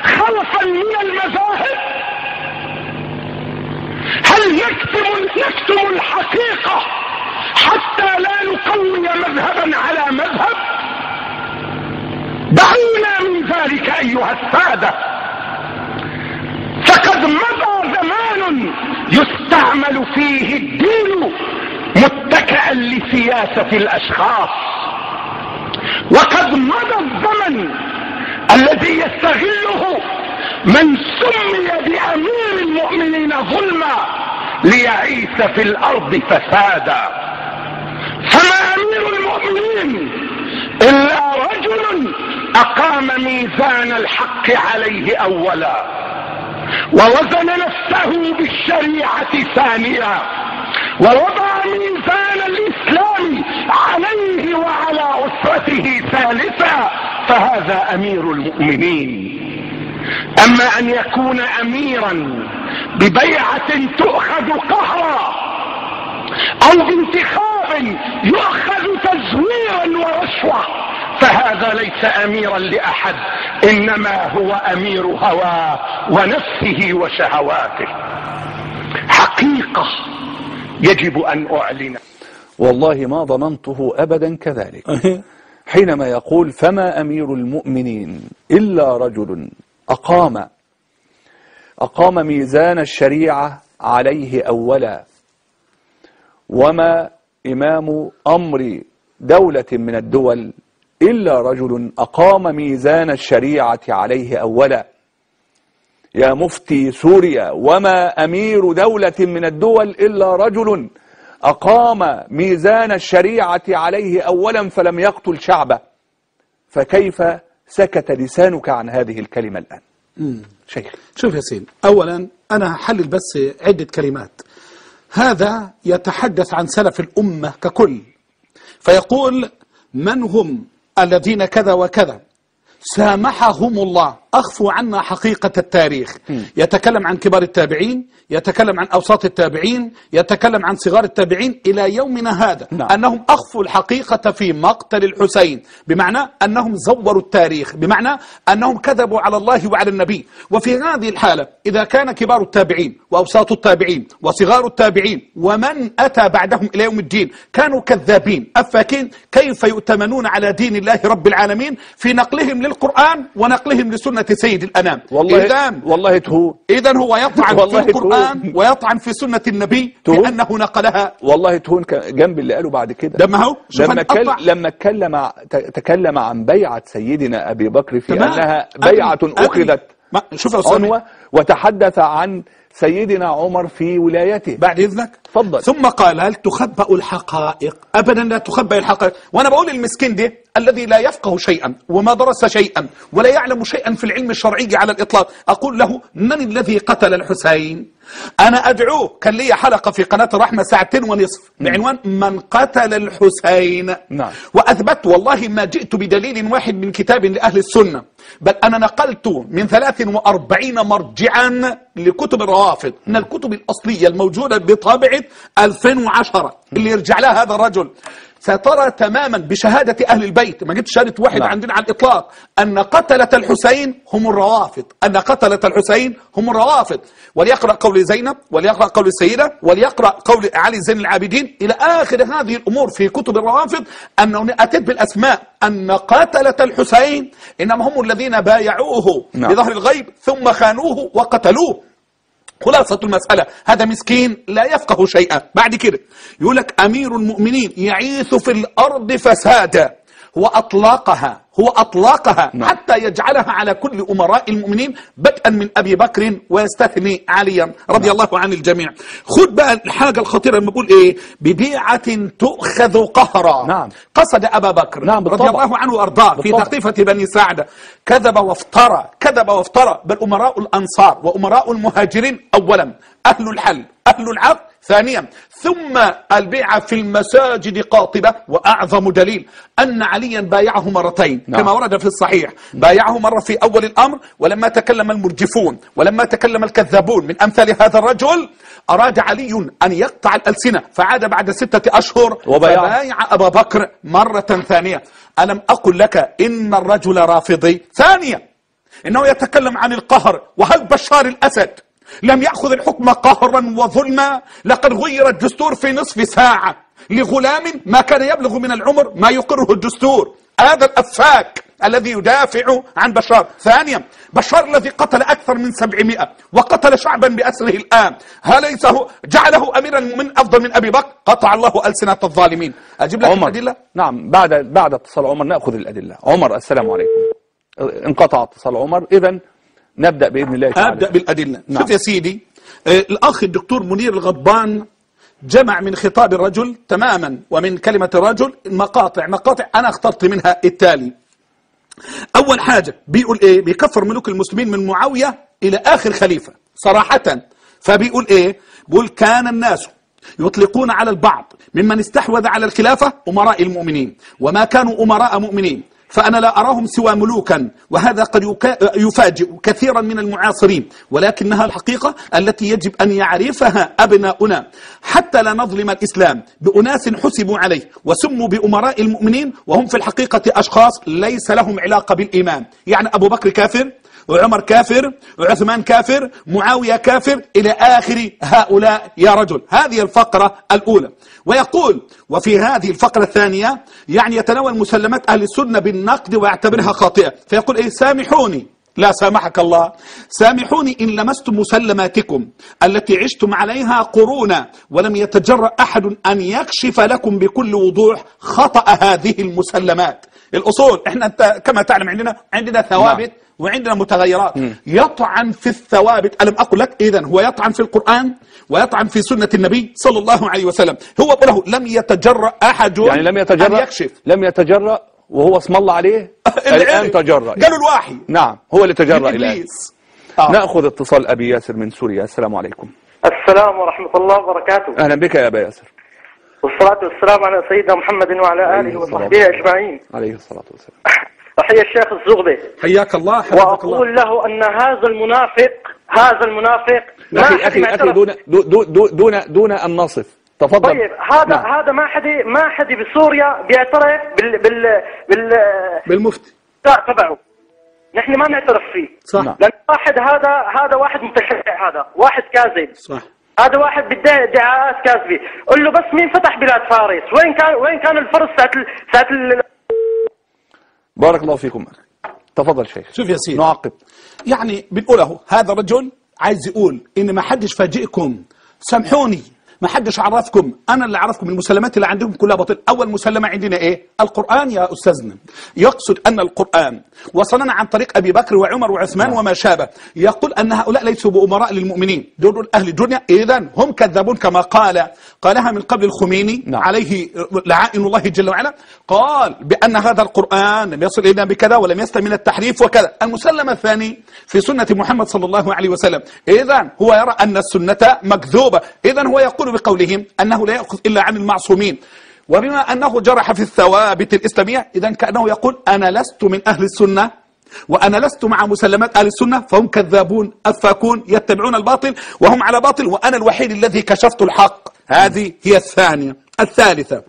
خوفا من المذاهب؟ هل نكتم الحقيقة حتى لا نقوي مذهبا على مذهب؟ دعونا من ذلك أيها السادة، فقد مضى زمان يستعمل فيه الدين متكئا لسياسة الأشخاص، وقد مضى الزمن الذي يستغله من سمي بأمير المؤمنين ظلما ليعيث في الأرض فسادا. فما أمير المؤمنين إلا رجل أقام ميزان الحق عليه أولا، ووزن نفسه بالشريعة ثانيا، ووضع ميزان الإسلام عليه وعلى وأسرته ثالثا فهذا أمير المؤمنين. أما أن يكون أميرا ببيعة تؤخذ قهرا أو بانتخاب يؤخذ تزويرا ورشوة فهذا ليس أميرا لأحد، إنما هو أمير هواه ونفسه وشهواته. حقيقة يجب أن أعلن. والله ما ظننته أبدا كذلك حينما يقول فما أمير المؤمنين إلا رجل أقام ميزان الشريعة عليه أولا، وما إمام أمر دولة من الدول إلا رجل أقام ميزان الشريعة عليه أولا. يا مفتي سوريا، وما أمير دولة من الدول إلا رجل أقام ميزان الشريعة عليه أولا فلم يقتل شعبه. فكيف سكت لسانك عن هذه الكلمة الآن؟ شيخ شوف يا سيدي، أولا أنا هحلل بس عدة كلمات. هذا يتحدث عن سلف الأمة ككل، فيقول من هم الذين كذا وكذا سامحهم الله، أخفوا عنا حقيقة التاريخ. يتكلم عن كبار التابعين، يتكلم عن أوساط التابعين، يتكلم عن صغار التابعين إلى يومنا هذا. أنهم أخفوا الحقيقة في مقتل الحسين، بمعنى أنهم زوروا التاريخ، بمعنى أنهم كذبوا على الله وعلى النبي. وفي هذه الحالة إذا كان كبار التابعين وأوساط التابعين وصغار التابعين ومن أتى بعدهم إلى يوم الدين كانوا كذابين أفاكين، كيف يؤتمنون على دين الله رب العالمين في نقلهم للقرآن ونقلهم لسنة سيد الأنام؟ والله تهون. إذن هو يطعن في القرآن ويطعن في سنة النبي بأنه نقلها. والله تهون جنب اللي قالوا بعد كده. ده ما هو لما تكلم عن بيعة سيدنا أبي بكر في أنها بيعة أخذت عنوة، وتحدث عن سيدنا عمر في ولايته. بعد إذنك تفضل. ثم قال هل تخبأ الحقائق؟ أبدا لا تخبأ الحقائق. وأنا بقول المسكين ده الذي لا يفقه شيئا وما درس شيئا ولا يعلم شيئا في العلم الشرعي على الإطلاق، أقول له من الذي قتل الحسين؟ أنا أدعوه، كان لي حلقة في قناة الرحمة 2.5 ساعة بعنوان من قتل الحسين. وأثبت والله ما جئت بدليل واحد من كتاب لأهل السنة، بل أنا نقلت من 43 مرجعا لكتب الروافض من الكتب الأصلية الموجودة بطابعة 2010 اللي يرجع لها هذا الرجل. سترى تماما بشهادة أهل البيت، ما جبت شهادة واحد عندنا على الإطلاق، أن قتلة الحسين هم الروافض، أن قتلة الحسين هم الروافض. وليقرأ قول زينب، وليقرأ قول السيدة، وليقرأ قول علي زين العابدين إلى آخر هذه الأمور في كتب الروافض، أنه أتت بالأسماء أن قتلة الحسين إنما هم الذين بايعوه بظهر الغيب ثم خانوه وقتلوه. خلاصة المسألة هذا مسكين لا يفقه شيئا. بعد كده يقول لك أمير المؤمنين يعيث في الأرض فسادا، هو أطلقها حتى يجعلها على كل أمراء المؤمنين بدءا من أبي بكر ويستثني عليا رضي الله عن الجميع. خد بقى الحاجة الخطيرة لما بقول إيه ببيعة تؤخذ قهرا. قصد أبا بكر رضي الله عنه وأرضاه في تخطيفة بني ساعدة. كذب وافترى بل أمراء الأنصار وأمراء المهاجرين أولا، أهل الحل أهل العقد ثانيا، ثم البيعة في المساجد قاطبة. وأعظم دليل أن عليا بايعه مرتين كما ورد في الصحيح، بايعه مرة في أول الأمر ولما تكلم المرجفون ولما تكلم الكذابون من أمثال هذا الرجل أراد علي أن يقطع الألسنة فعاد بعد 6 أشهر فبايع أبا بكر مرة ثانية. ألم أقل لك إن الرجل رافضي؟ ثانيا إنه يتكلم عن القهر، وهل بشار الأسد لم يأخذ الحكم قهرا وظلما؟ لقد غير الدستور في نصف ساعة لغلام ما كان يبلغ من العمر ما يقره الدستور. هذا الأفاك الذي يدافع عن بشار. ثانيا بشار الذي قتل أكثر من 700 وقتل شعبا بأسره الآن، هل ليس جعله أمير المؤمنين أفضل من أبي بكر؟ قطع الله ألسنة الظالمين. أجيب لك الأدلة؟ نعم، بعد اتصال عمر نأخذ الأدلة. عمر السلام عليكم. انقطع اتصال عمر، إذن نبدأ بإذن الله تعالى. أبدأ بالأدلة. شوف يا سيدي، الأخ الدكتور منير الغضبان جمع من خطاب الرجل تماما ومن كلمة الرجل مقاطع أنا اخترت منها التالي. أول حاجة بيقول إيه؟ بيكفر ملوك المسلمين من معاوية إلى آخر خليفة صراحة. فبيقول إيه؟ بيقول كان الناس يطلقون على البعض ممن استحوذ على الخلافة أمراء المؤمنين، وما كانوا أمراء مؤمنين، فأنا لا أراهم سوى ملوكا، وهذا قد يفاجئ كثيرا من المعاصرين، ولكنها الحقيقة التي يجب أن يعرفها أبناؤنا حتى لا نظلم الإسلام بأناس حسبوا عليه وسموا بأمراء المؤمنين وهم في الحقيقة أشخاص ليس لهم علاقة بالإيمان. يعني أبو بكر كافر، وعمر كافر، وعثمان كافر، معاوية كافر، إلى آخر هؤلاء يا رجل. هذه الفقرة الأولى. ويقول وفي هذه الفقرة الثانية يعني يتناول مسلمات أهل السنة بالنقد ويعتبرها خاطئة، فيقول إيه؟ سامحوني، لا سامحك الله، سامحوني إن لمستم مسلماتكم التي عشتم عليها قرونا ولم يتجرأ أحد أن يكشف لكم بكل وضوح خطأ هذه المسلمات. الأصول إحنا كما تعلم عندنا ثوابت وعندنا متغيرات. يطعن في الثوابت، ألم أقل لك؟ إذن هو يطعن في القرآن ويطعن في سنة النبي صلى الله عليه وسلم. هو له لم يتجرأ أحد يعني لم يتجرأ أن يكشف، لم يتجرأ وهو اسم الله عليه الآن تجرأ. قالوا الواحي، نعم هو اللي تجرأ الآن. نأخذ اتصال أبي ياسر من سوريا. السلام عليكم. السلام ورحمة الله وبركاته. أهلا بك يا أبا ياسر. والصلاة والسلام على سيدنا محمد وعلى آله وصحبه أجمعين. عليه الصلاة والسلام. تحية الشيخ الزغبي. حياك الله. وأقول له أن هذا المنافق أخي دون أن نصف. تفضل. طيب هذا ما حد بسوريا بيعترف بالمفتي تبعه. نحن ما نعترف فيه. صح. لأن هذا واحد متشيع، هذا واحد كاذب. صح. هذا واحد بيدعي ادعاءات كاذبة. قل له بس مين فتح بلاد فارس؟ وين كان الفرس ساعة بارك الله فيكم. تفضل شيخ. شوف يا سيدي، نعقب. يعني بنقوله هذا رجل عايز يقول ان ما حدش فاجئكم، سامحوني ما حدش عرفكم، انا اللي اعرفكم. المسلمات اللي عندكم كلها باطل. اول مسلمه عندنا ايه؟ القران يا استاذنا. يقصد ان القران وصلنا عن طريق ابي بكر وعمر وعثمان وما شابه. يقول ان هؤلاء ليسوا بامراء للمؤمنين، دول اهل الدنيا، اذا هم كذابون كما قالها من قبل الخميني عليه لعائن الله جل وعلا. قال بان هذا القران لم يصل الينا بكذا ولم يسلم من التحريف وكذا. المسلم الثاني في سنه محمد صلى الله عليه وسلم. اذا هو يرى ان السنه مكذوبه. اذا هو يقول بقولهم أنه لا يأخذ إلا عن المعصومين، وبما أنه جرح في الثوابت الإسلامية إذن كأنه يقول أنا لست من أهل السنة وأنا لست مع مسلمات أهل السنة، فهم كذابون أفاكون يتبعون الباطل وهم على باطل، وأنا الوحيد الذي كشفت الحق. هذه هي الثانية. الثالثة،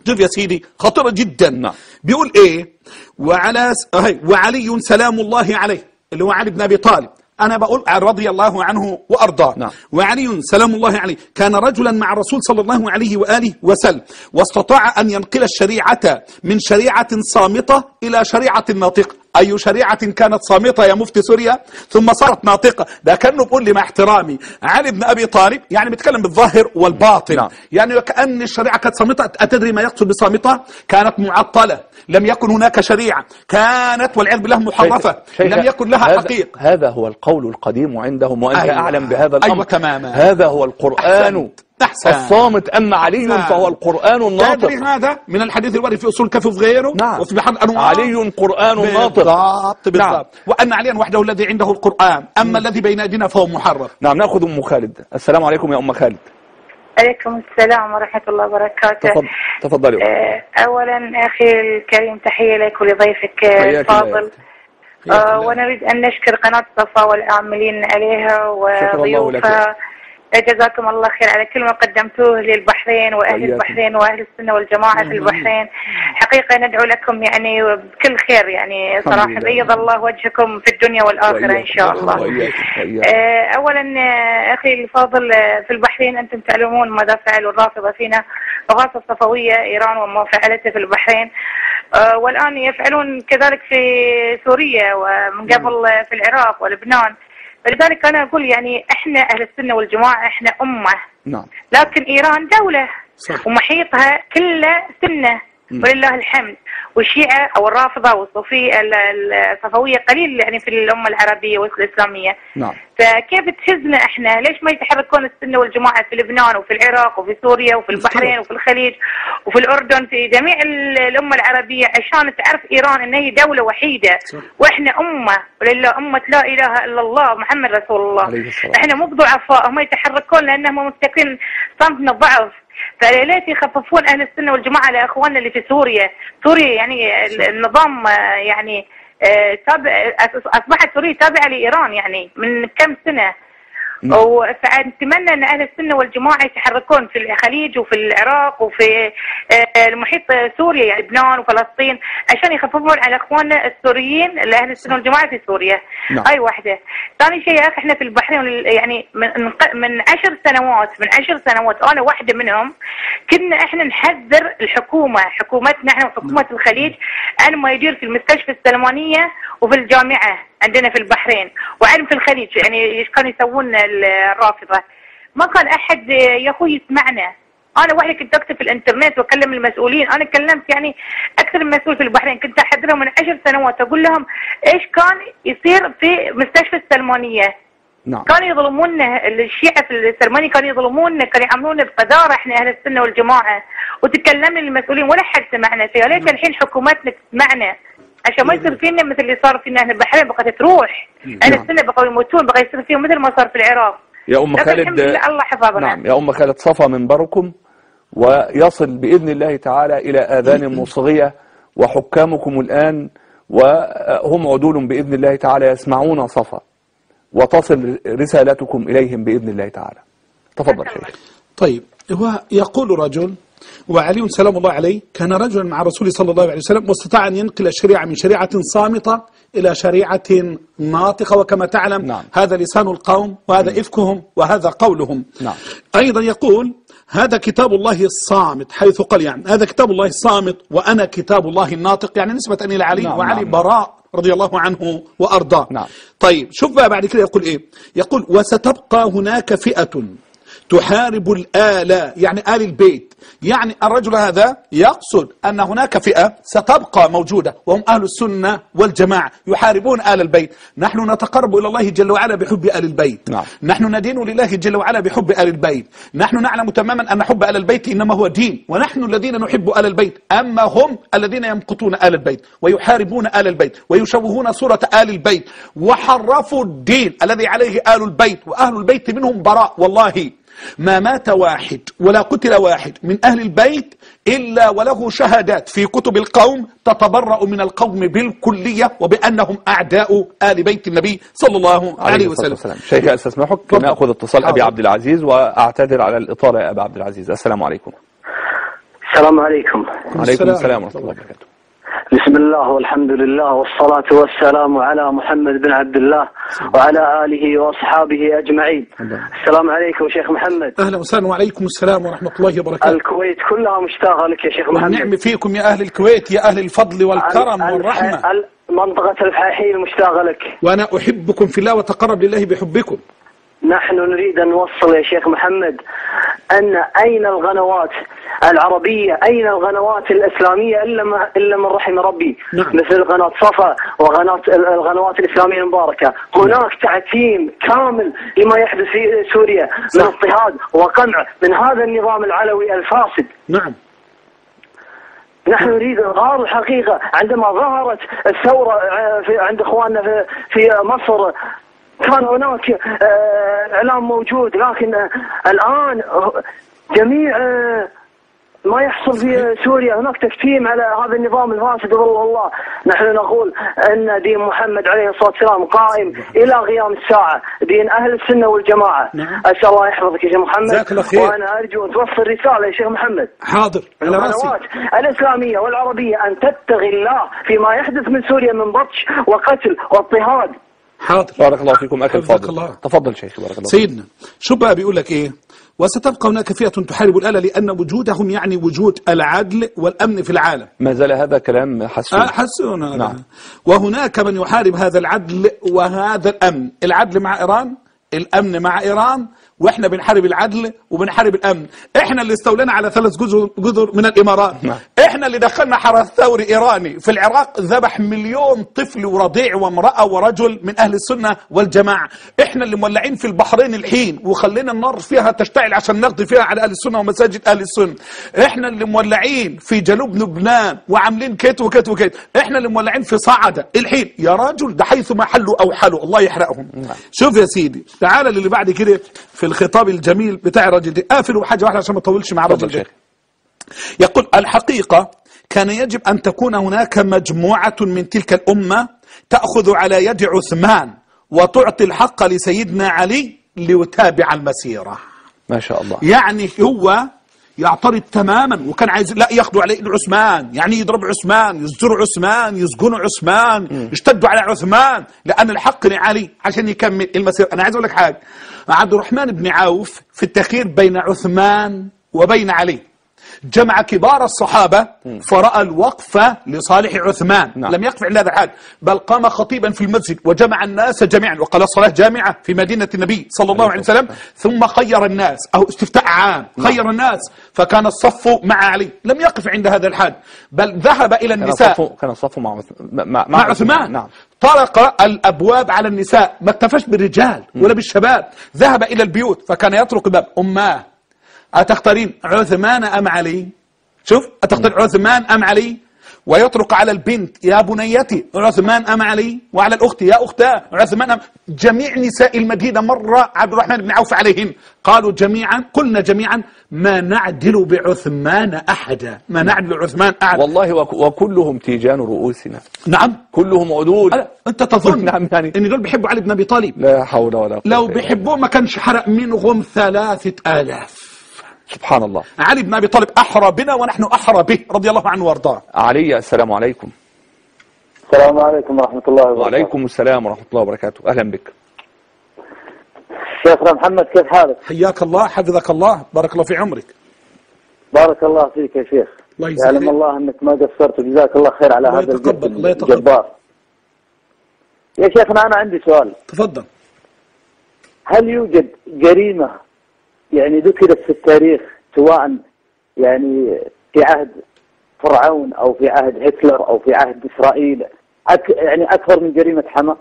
شوف يا سيدي خطيرة جدا. بيقول إيه؟ وعلي سلام الله عليه، اللي هو علي بن أبي طالب، أنا بقول رضي الله عنه وأرضاه. وعلي سلام الله عليه كان رجلا مع الرسول صلى الله عليه وآله وسلم، واستطاع أن ينقل الشريعة من شريعة صامتة إلى شريعة ناطقة. أي شريعة كانت صامتة يا مفتي سوريا ثم صارت ناطقة؟ ده كأنه بقول لي مع احترامي علي بن أبي طالب يعني بيتكلم بالظاهر والباطن. يعني كأن الشريعة كانت صامتة. أتدري ما يقصد بصامتة؟ كانت معطلة، لم يكن هناك شريعة، كانت والعياذ بالله محرفة، لم يكن لها حقيقة. هذا هو القول القديم عندهم، وأنت أعلم بهذا الأمر. تماما. هذا هو القرآن الصامت. أما علي فهو القرآن الناطق. تدري هذا من الحديث الوارد في أصول الكهف وفي غيره وفي بحر الأنوار. علي قرآن ناطق. بالضبط. وأن عليا وحده الذي عنده القرآن، أما الذي بين أيدينا فهو محرف. نعم. نأخذ أم خالد. السلام عليكم يا أم خالد. عليكم السلام ورحمة الله وبركاته. تفضلي. أولا أخي الكريم تحية لك ولضيفك الفاضل. ونريد أن نشكر قناة صفا والعاملين عليها وضيوفها. جزاكم الله خير على كل ما قدمتوه للبحرين وأهل البحرين وأهل السنة والجماعة في البحرين. حقيقة ندعو لكم يعني بكل خير، يعني صراحة بيض الله وجهكم في الدنيا والآخرة إن شاء الله. أولا أخي الفاضل، في البحرين أنتم تعلمون ماذا فعلوا الرافضة فينا، الرافضة الصفوية إيران وما فعلته في البحرين، والآن يفعلون كذلك في سوريا ومن قبل في العراق ولبنان. فلذلك أنا أقول يعني إحنا أهل السنة والجماعة إحنا أمة. نعم. لكن إيران دولة. صح. ومحيطها كله سنة ولله الحمد. والشيعة أو الرافضة والصوفية الصفوية قليل يعني في الأمة العربية والإسلامية. نعم. فكيف تهزنا إحنا؟ ليش ما يتحركون السنة والجماعة في لبنان وفي العراق وفي سوريا وفي البحرين وفي الخليج وفي الأردن، في جميع الأمة العربية، عشان تعرف إيران إن هي دولة وحيدة. صح. احنا أمة ولله أمة لا إله إلا الله محمد رسول الله. احنا مو بضعفاء، هم يتحركون لأنهم مستكين صمتنا ضعف. فليت يخففون أهل السنة والجماعة على أخواننا اللي في سوريا. سوريا يعني النظام يعني تابع، أصبحت سوريا تابعة لإيران يعني من كم سنة. فنتمنى ان اهل السنه والجماعه يتحركون في الخليج وفي العراق وفي المحيط سوريا يعني لبنان وفلسطين عشان يخففون على اخواننا السوريين اهل السنه والجماعه في سوريا. هاي واحده. ثاني شيء يا اخي احنا في البحرين يعني من 10 سنوات انا واحده منهم كنا احنا نحذر حكومتنا احنا وحكومه الخليج عن ما يدير في المستشفى السلمانيه وفي الجامعه عندنا في البحرين وعلم في الخليج يعني ايش كانوا يسوون الرافضه. ما كان احد يا اخوي يسمعنا. انا وحدي كنت اكتب في الانترنت واكلم المسؤولين. انا كلمت يعني اكثر من مسؤول في البحرين، كنت احذرهم من 10 سنوات اقول لهم ايش كان يصير في مستشفى السلمانيه. نعم. كانوا يظلمونا الشيعة في السلمانية، كانوا يظلمونا، كانوا يعاملونا بقذارة احنا اهل السنه والجماعه. وتكلمنا للمسؤولين ولا حد سمعنا. فيا ليت الحين حكومتنا تسمعنا عشان ما يصير فينا مثل اللي صار فينا احنا البحرين بقت تروح. اهل السنه بقوا يموتون، بقى يصير فيهم مثل ما صار في العراق. يا ام خالد الله حفظنا. نعم يا ام خالد، صفى منبركم ويصل باذن الله تعالى الى اذان مصغيه، وحكامكم الان وهم عدول باذن الله تعالى يسمعون صفى، وتصل رسالتكم اليهم باذن الله تعالى. تفضل شيخ. طيب، هو يقول رجل وعلي سلام الله عليه كان رجلا مع رسول صلى الله عليه وسلم واستطاع أن ينقل الشريعة من شريعة صامتة إلى شريعة ناطقة، وكما تعلم نعم. هذا لسان القوم وهذا إفكهم وهذا قولهم. نعم. أيضا يقول هذا كتاب الله الصامت، حيث قال يعني هذا كتاب الله الصامت وأنا كتاب الله الناطق، يعني نسبة إلى علي. نعم. وعلي نعم. براء رضي الله عنه وأرضاه. نعم. طيب شوف بقى بعد كده يقول إيه؟ يقول وستبقى هناك فئة تحارب الآل، يعني آل البيت. يعني الرجل هذا يقصد أن هناك فئة ستبقى موجودة وهم أهل السنة والجماعة يحاربون آل البيت. نحن نتقرب إلى الله جل وعلا بحب آل البيت. نعم. نحن ندين لله جل وعلا بحب آل البيت. نحن نعلم تماما أن حب آل البيت إنما هو دين، ونحن الذين نحب آل البيت، أما هم الذين يمقتون آل البيت ويحاربون آل البيت ويشوهون صورة آل البيت وحرفوا الدين الذي عليه آل البيت، وأهل البيت منهم براء. والله ما مات واحد ولا قتل واحد من أهل البيت إلا وله شهادات في كتب القوم تتبرأ من القوم بالكلية وبأنهم أعداء آل بيت النبي صلى الله عليه وسلم. شيخ أستسمحك نأخذ اتصال أبي عبد العزيز، وأعتذر على الإطالة يا أبا عبد العزيز. السلام عليكم. السلام عليكم. وعليكم السلام ورحمة الله وبركاته. بسم الله والحمد لله والصلاة والسلام على محمد بن عبد الله وعلى آله وأصحابه أجمعين. السلام عليكم شيخ محمد. أهلا وسهلا. وعليكم السلام ورحمة الله وبركاته. الكويت كلها مشتاقة لك يا شيخ محمد. والنعم فيكم يا أهل الكويت، يا أهل الفضل والكرم والرحمة. منطقة الفحيل مشتاقة لك. وأنا أحبكم في الله وتقرب لله بحبكم. نحن نريد أن نوصل يا شيخ محمد أن أين القنوات العربية، أين القنوات الإسلامية إلا من رحم ربي. نعم. مثل قناة صفا القنوات الإسلامية المباركة. هناك تعتيم كامل لما يحدث في سوريا من اضطهاد وقمع من هذا النظام العلوي الفاسد. نعم. نحن نريد إظهار الحقيقة. عندما ظهرت الثورة عند إخواننا في مصر كان هناك إعلام موجود، لكن الآن جميع ما يحصل في سوريا هناك تكتيم على هذا النظام الفاسد. والله نحن نقول أن دين محمد عليه الصلاة والسلام قائم إلى قيام الساعة، دين أهل السنة والجماعة. نعم. أسأل الله يحفظك يا شيخ محمد، وأنا أرجو أن توصل رسالة يا شيخ محمد. حاضر. القنوات الإسلامية والعربية أن تتقي الله فيما يحدث من سوريا من بطش وقتل واضطهاد. حاضر. بارك الله فيكم أخي الفاضل. تفضل شيخ. بارك الله سيدنا. شو بقى بيقول لك إيه؟ وستبقى هناك فئة تحارب الآل لأن وجودهم يعني وجود العدل والأمن في العالم. ما زال هذا كلام حسون. حسون. نعم. وهناك من يحارب هذا العدل وهذا الأمن. العدل مع إيران، الامن مع ايران، واحنا بنحارب العدل وبنحارب الامن. احنا اللي استولينا على 3 جزر من الامارات. احنا اللي دخلنا حرس ثوري ايراني في العراق ذبح 1,000,000 طفل ورضيع وامراه ورجل من اهل السنه والجماعه. احنا اللي مولعين في البحرين الحين وخلينا النار فيها تشتعل عشان نقضي فيها على اهل السنه ومساجد اهل السنه. احنا اللي مولعين في جنوب لبنان وعاملين كيت وكيت وكيت. احنا اللي مولعين في صعده الحين. يا راجل ده حيث ما حلوا او حلوا الله يحرقهم. شوف يا سيدي، تعال للي بعد كده في الخطاب الجميل بتاع الرجل ده. قافلوا حاجه واحده عشان ما اطولش مع الرجل ده. يقول: الحقيقه كان يجب ان تكون هناك مجموعه من تلك الامه تاخذ على يد عثمان وتعطي الحق لسيدنا علي ليتابع المسيره. ما شاء الله. يعني هو يعترض تماما، وكان عايز لا ياخذوا عليه عثمان، يعني يضرب عثمان، يزجروا عثمان، يسجنوا عثمان، يشتدوا على عثمان، لان الحق لعلي عشان يكمل المسيره. انا عايز اقول لك حاجه، عبد الرحمن بن عوف في التخيير بين عثمان وبين علي جمع كبار الصحابة فرأى الوقفة لصالح عثمان. لم يقف عند هذا الحال، بل قام خطيبا في المسجد وجمع الناس جميعا وقال: الصلاة جامعة في مدينة النبي صلى الله عليه وسلم. ثم خير الناس، أو استفتاء عام، خير الناس فكان الصف مع علي. لم يقف عند هذا الحال، بل ذهب إلى النساء. كان الصف مع عثمان. نعم. طرق الأبواب على النساء، ما اكتفاش بالرجال ولا بالشباب، ذهب إلى البيوت فكان يطرق باب: أماه أتختارين عثمان أم علي؟ شوف، أتختار عثمان أم علي؟ ويطرق على البنت: يا بنيتي عثمان أم علي؟ وعلى الأخت: يا أختاه عثمان أم. جميع نساء المدينة مر عبد الرحمن بن عوف عليهم، قالوا جميعا، قلنا جميعا: ما نعدل بعثمان أحدا، ما نعدل عثمان أحدا. والله وكلهم تيجان رؤوسنا. نعم، كلهم عدود. أنت تظن نعم يعني إن دول بيحبوا علي بن أبي طالب؟ لا حول ولا قوة. لو بيحبوه ما كانش حرق منهم 3000. سبحان الله. علي بن أبي طالب أحرى بنا ونحن أحرى به رضي الله عنه وارضاه. علي، السلام عليكم. السلام عليكم ورحمة الله وبركاته. وعليكم السلام ورحمة الله وبركاته. أهلا بك شيخنا محمد، كيف حالك؟ حياك الله، حفظك الله، بارك الله في عمرك. بارك الله فيك يا شيخ. الله يجزاك. يعلم الله أنك ما قصرت، وجزاك الله خير على هذا الجبار. يا شيخنا أنا عندي سؤال. تفضل. هل يوجد جريمة يعني ذكرت في التاريخ، سواء يعني في عهد فرعون أو في عهد هتلر أو في عهد إسرائيل، يعني أكثر من جريمة حما؟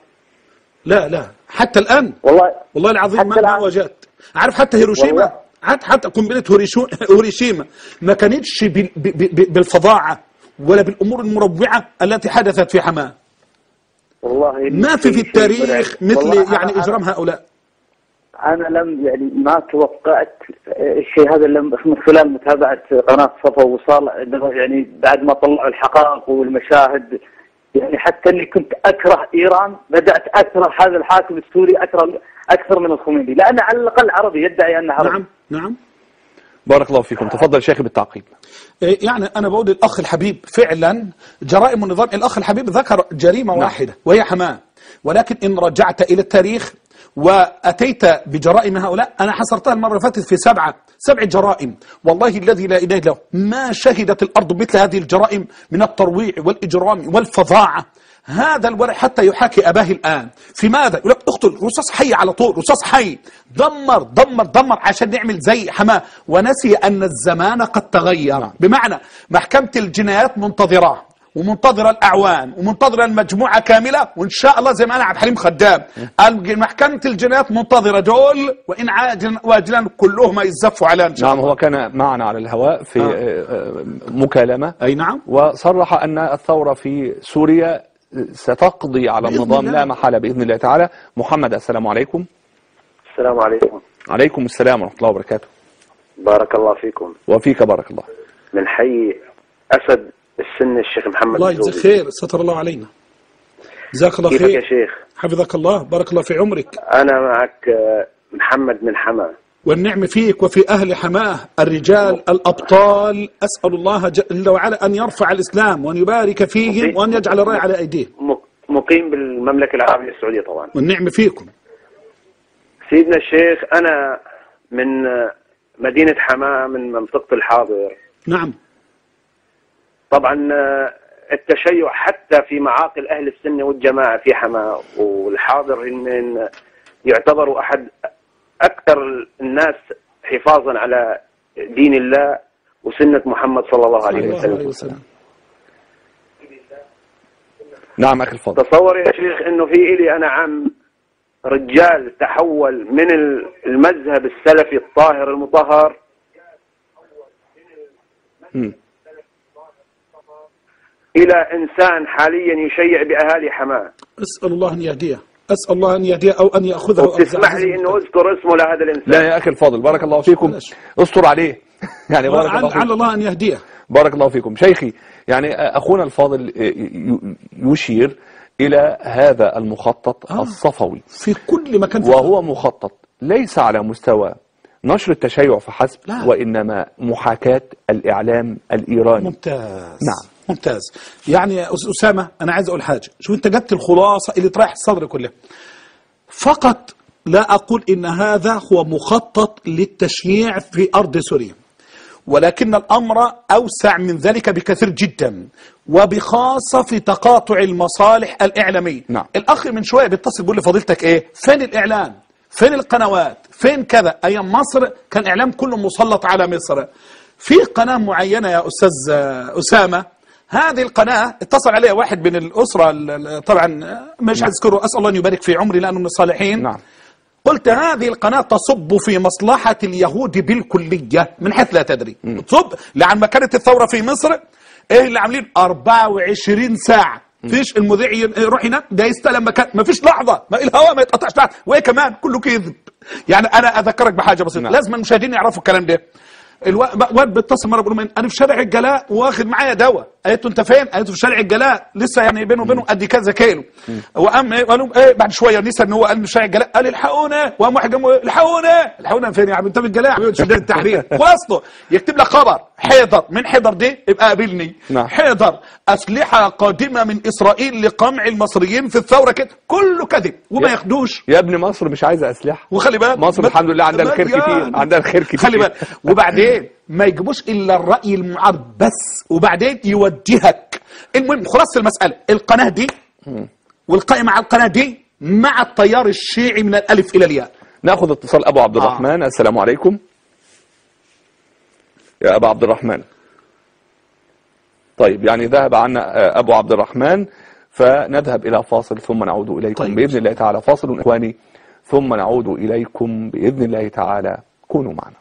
لا حتى الآن والله العظيم ما وجدت. عارف حتى هيروشيما، حتى قنبلة هيروشيما ما كانتش بالفظاعة ولا بالأمور المروعة التي حدثت في حما. والله ما في التاريخ مثل يعني إجرام هؤلاء. أنا يعني ما توقعت الشيء هذا من خلال متابعة قناة صفا ووصال، يعني بعد ما طلعوا الحقائق والمشاهد، يعني حتى اني كنت اكره ايران، بدات اكره هذا الحاكم السوري اكثر من الخميني، لان على الاقل عربي يدعي انه عربي. نعم. بارك الله فيكم. تفضل شيخي بالتعقيب. يعني انا بقول للاخ الحبيب فعلا جرائم النظام. الاخ الحبيب ذكر جريمه واحده وهي حماه، ولكن ان رجعت الى التاريخ وأتيت بجرائم هؤلاء، أنا حصرتها المرة اللي فاتت في 7 جرائم. والله الذي لا إله إلا هو ما شهدت الأرض مثل هذه الجرائم من الترويع والإجرام والفظاعة. هذا الولد حتى يحاكي أباه الآن في ماذا؟ يقول لك اقتل، رصاص حي على طول، رصاص حي، دمر عشان نعمل زي حماه. ونسي أن الزمان قد تغير، بمعنى محكمة الجنايات منتظرة ومنتظرة الأعوان ومنتظرة المجموعة كاملة، وإن شاء الله زي ما أنا عبد الحليم خدام محكمة الجنايات منتظرة دول، وإن عاجلا واجلا كلهم يزفوا على إن شاء الله. نعم، هو كان معنا على الهواء في مكالمة. أي نعم. وصرح أن الثورة في سوريا ستقضي على النظام لا محالة بإذن الله تعالى. محمد، السلام عليكم. السلام عليكم. عليكم السلام ورحمة الله وبركاته. بارك الله فيكم. وفيك بارك الله. من حي أسد السن الشيخ محمد. الله يجزاك خير، ستر الله علينا. جزاك الله خير. كيفك يا شيخ؟ حفظك الله، بارك الله في عمرك. أنا معك محمد من حماه. والنعم فيك وفي أهل حماه الرجال الأبطال. أسأل الله جل وعلا أن يرفع الإسلام وأن يبارك فيهم وأن يجعل الراية على أيديهم. مقيم بالمملكة العربية السعودية طبعا. والنعم فيكم. سيدنا الشيخ، أنا من مدينة حماه من منطقة الحاضر. نعم. طبعا التشيع حتى في معاقل أهل السنة والجماعة في حماه والحاضر إن يعتبروا أكثر الناس حفاظا على دين الله وسنة محمد صلى الله عليه وسلم. نعم أخي الفاضل. تصور يا شيخ إنه في إلي أنا عم رجال تحول من المذهب السلفي الطاهر المطهر إلى إنسان حاليا يشيع بأهالي حماه. أسأل الله أن يهديه، أسأل الله أن يهديه أو أن يأخذه. وتسمح لي إنه أذكر اسمه لهذا الإنسان؟ لا يا أخي الفاضل بارك الله فيكم، استر عليه يعني بارك الله فيكم. على الله أن يهديه. بارك الله فيكم شيخي. يعني أخونا الفاضل يشير إلى هذا المخطط الصفوي في كل مكان، وهو مخطط ليس على مستوى نشر التشيع فحسب، وإنما محاكاة الإعلام الإيراني. ممتاز. نعم ممتاز. يعني يا أسامة أنا عايز أقول حاجة، شو أنت جبت الخلاصة اللي تريح الصدر كله. فقط لا أقول إن هذا هو مخطط للتشييع في أرض سوريا، ولكن الأمر أوسع من ذلك بكثير جدا، وبخاصة في تقاطع المصالح الإعلامية. نعم. الأخ من شوية بيتصل بيقول لفضيلتك إيه؟ فين الإعلام؟ فين القنوات؟ فين كذا؟ أيام مصر كان إعلام كله مسلط على مصر. في قناة معينة يا أستاذ أسامة، هذه القناة اتصل عليها واحد من الأسرة، طبعا مش هذكره، أسأل الله أن يبارك في عمري لأنه من الصالحين. نعم. قلت هذه القناة تصب في مصلحة اليهود بالكلية من حيث لا تدري. تصب لعن ما كانت الثورة في مصر، ايه اللي عاملين 24 ساعة فيش المذيع يروح هناك ده يستلم مكان، ما فيش لحظة ما الهواء ما يتقطعش تحت، وايه كمان كله كذب. يعني انا اذكرك بحاجة بسيطة. لازم المشاهدين يعرفوا الكلام ده. الواد بيتصل مره بيقول انا في شارع الجلاء واخد معايا دواء. قالت له انت فين؟ قالت له في شارع الجلاء، لسه يعني بينه وبينه قد كذا كيلو. وقام قالوا ايه بعد شويه نسى ان هو قال في شارع الجلاء، قال الحقونا، وقام واحد جنبه الحقونا فين يا عم انت في الجلاء؟ في شارع التحرير. خلاص يكتب لك خبر حيدر، من حيدر دي يبقى قابلني. حيدر اسلحه قادمه من اسرائيل لقمع المصريين في الثوره كده، كله كذب وما ياخدوش. يا ابن مصر مش عايزه اسلحه، وخلي بالك مصر الحمد لله عندها الخير كتير، عندها الخير كتير. خلي بالك وبعدين ما يجيبوش الا الراي المعارض بس، وبعدين يوجهك. المهم خلاص المساله القناه دي والقائمه على القناه دي مع التيار الشيعي من الالف الى الياء. ناخذ اتصال ابو عبد الرحمن. السلام عليكم يا ابو عبد الرحمن. طيب يعني ذهب عنا ابو عبد الرحمن، فنذهب الى فاصل ثم نعود اليكم. طيب. باذن الله تعالى. فاصل اخواني ثم نعود اليكم باذن الله تعالى. كونوا معنا.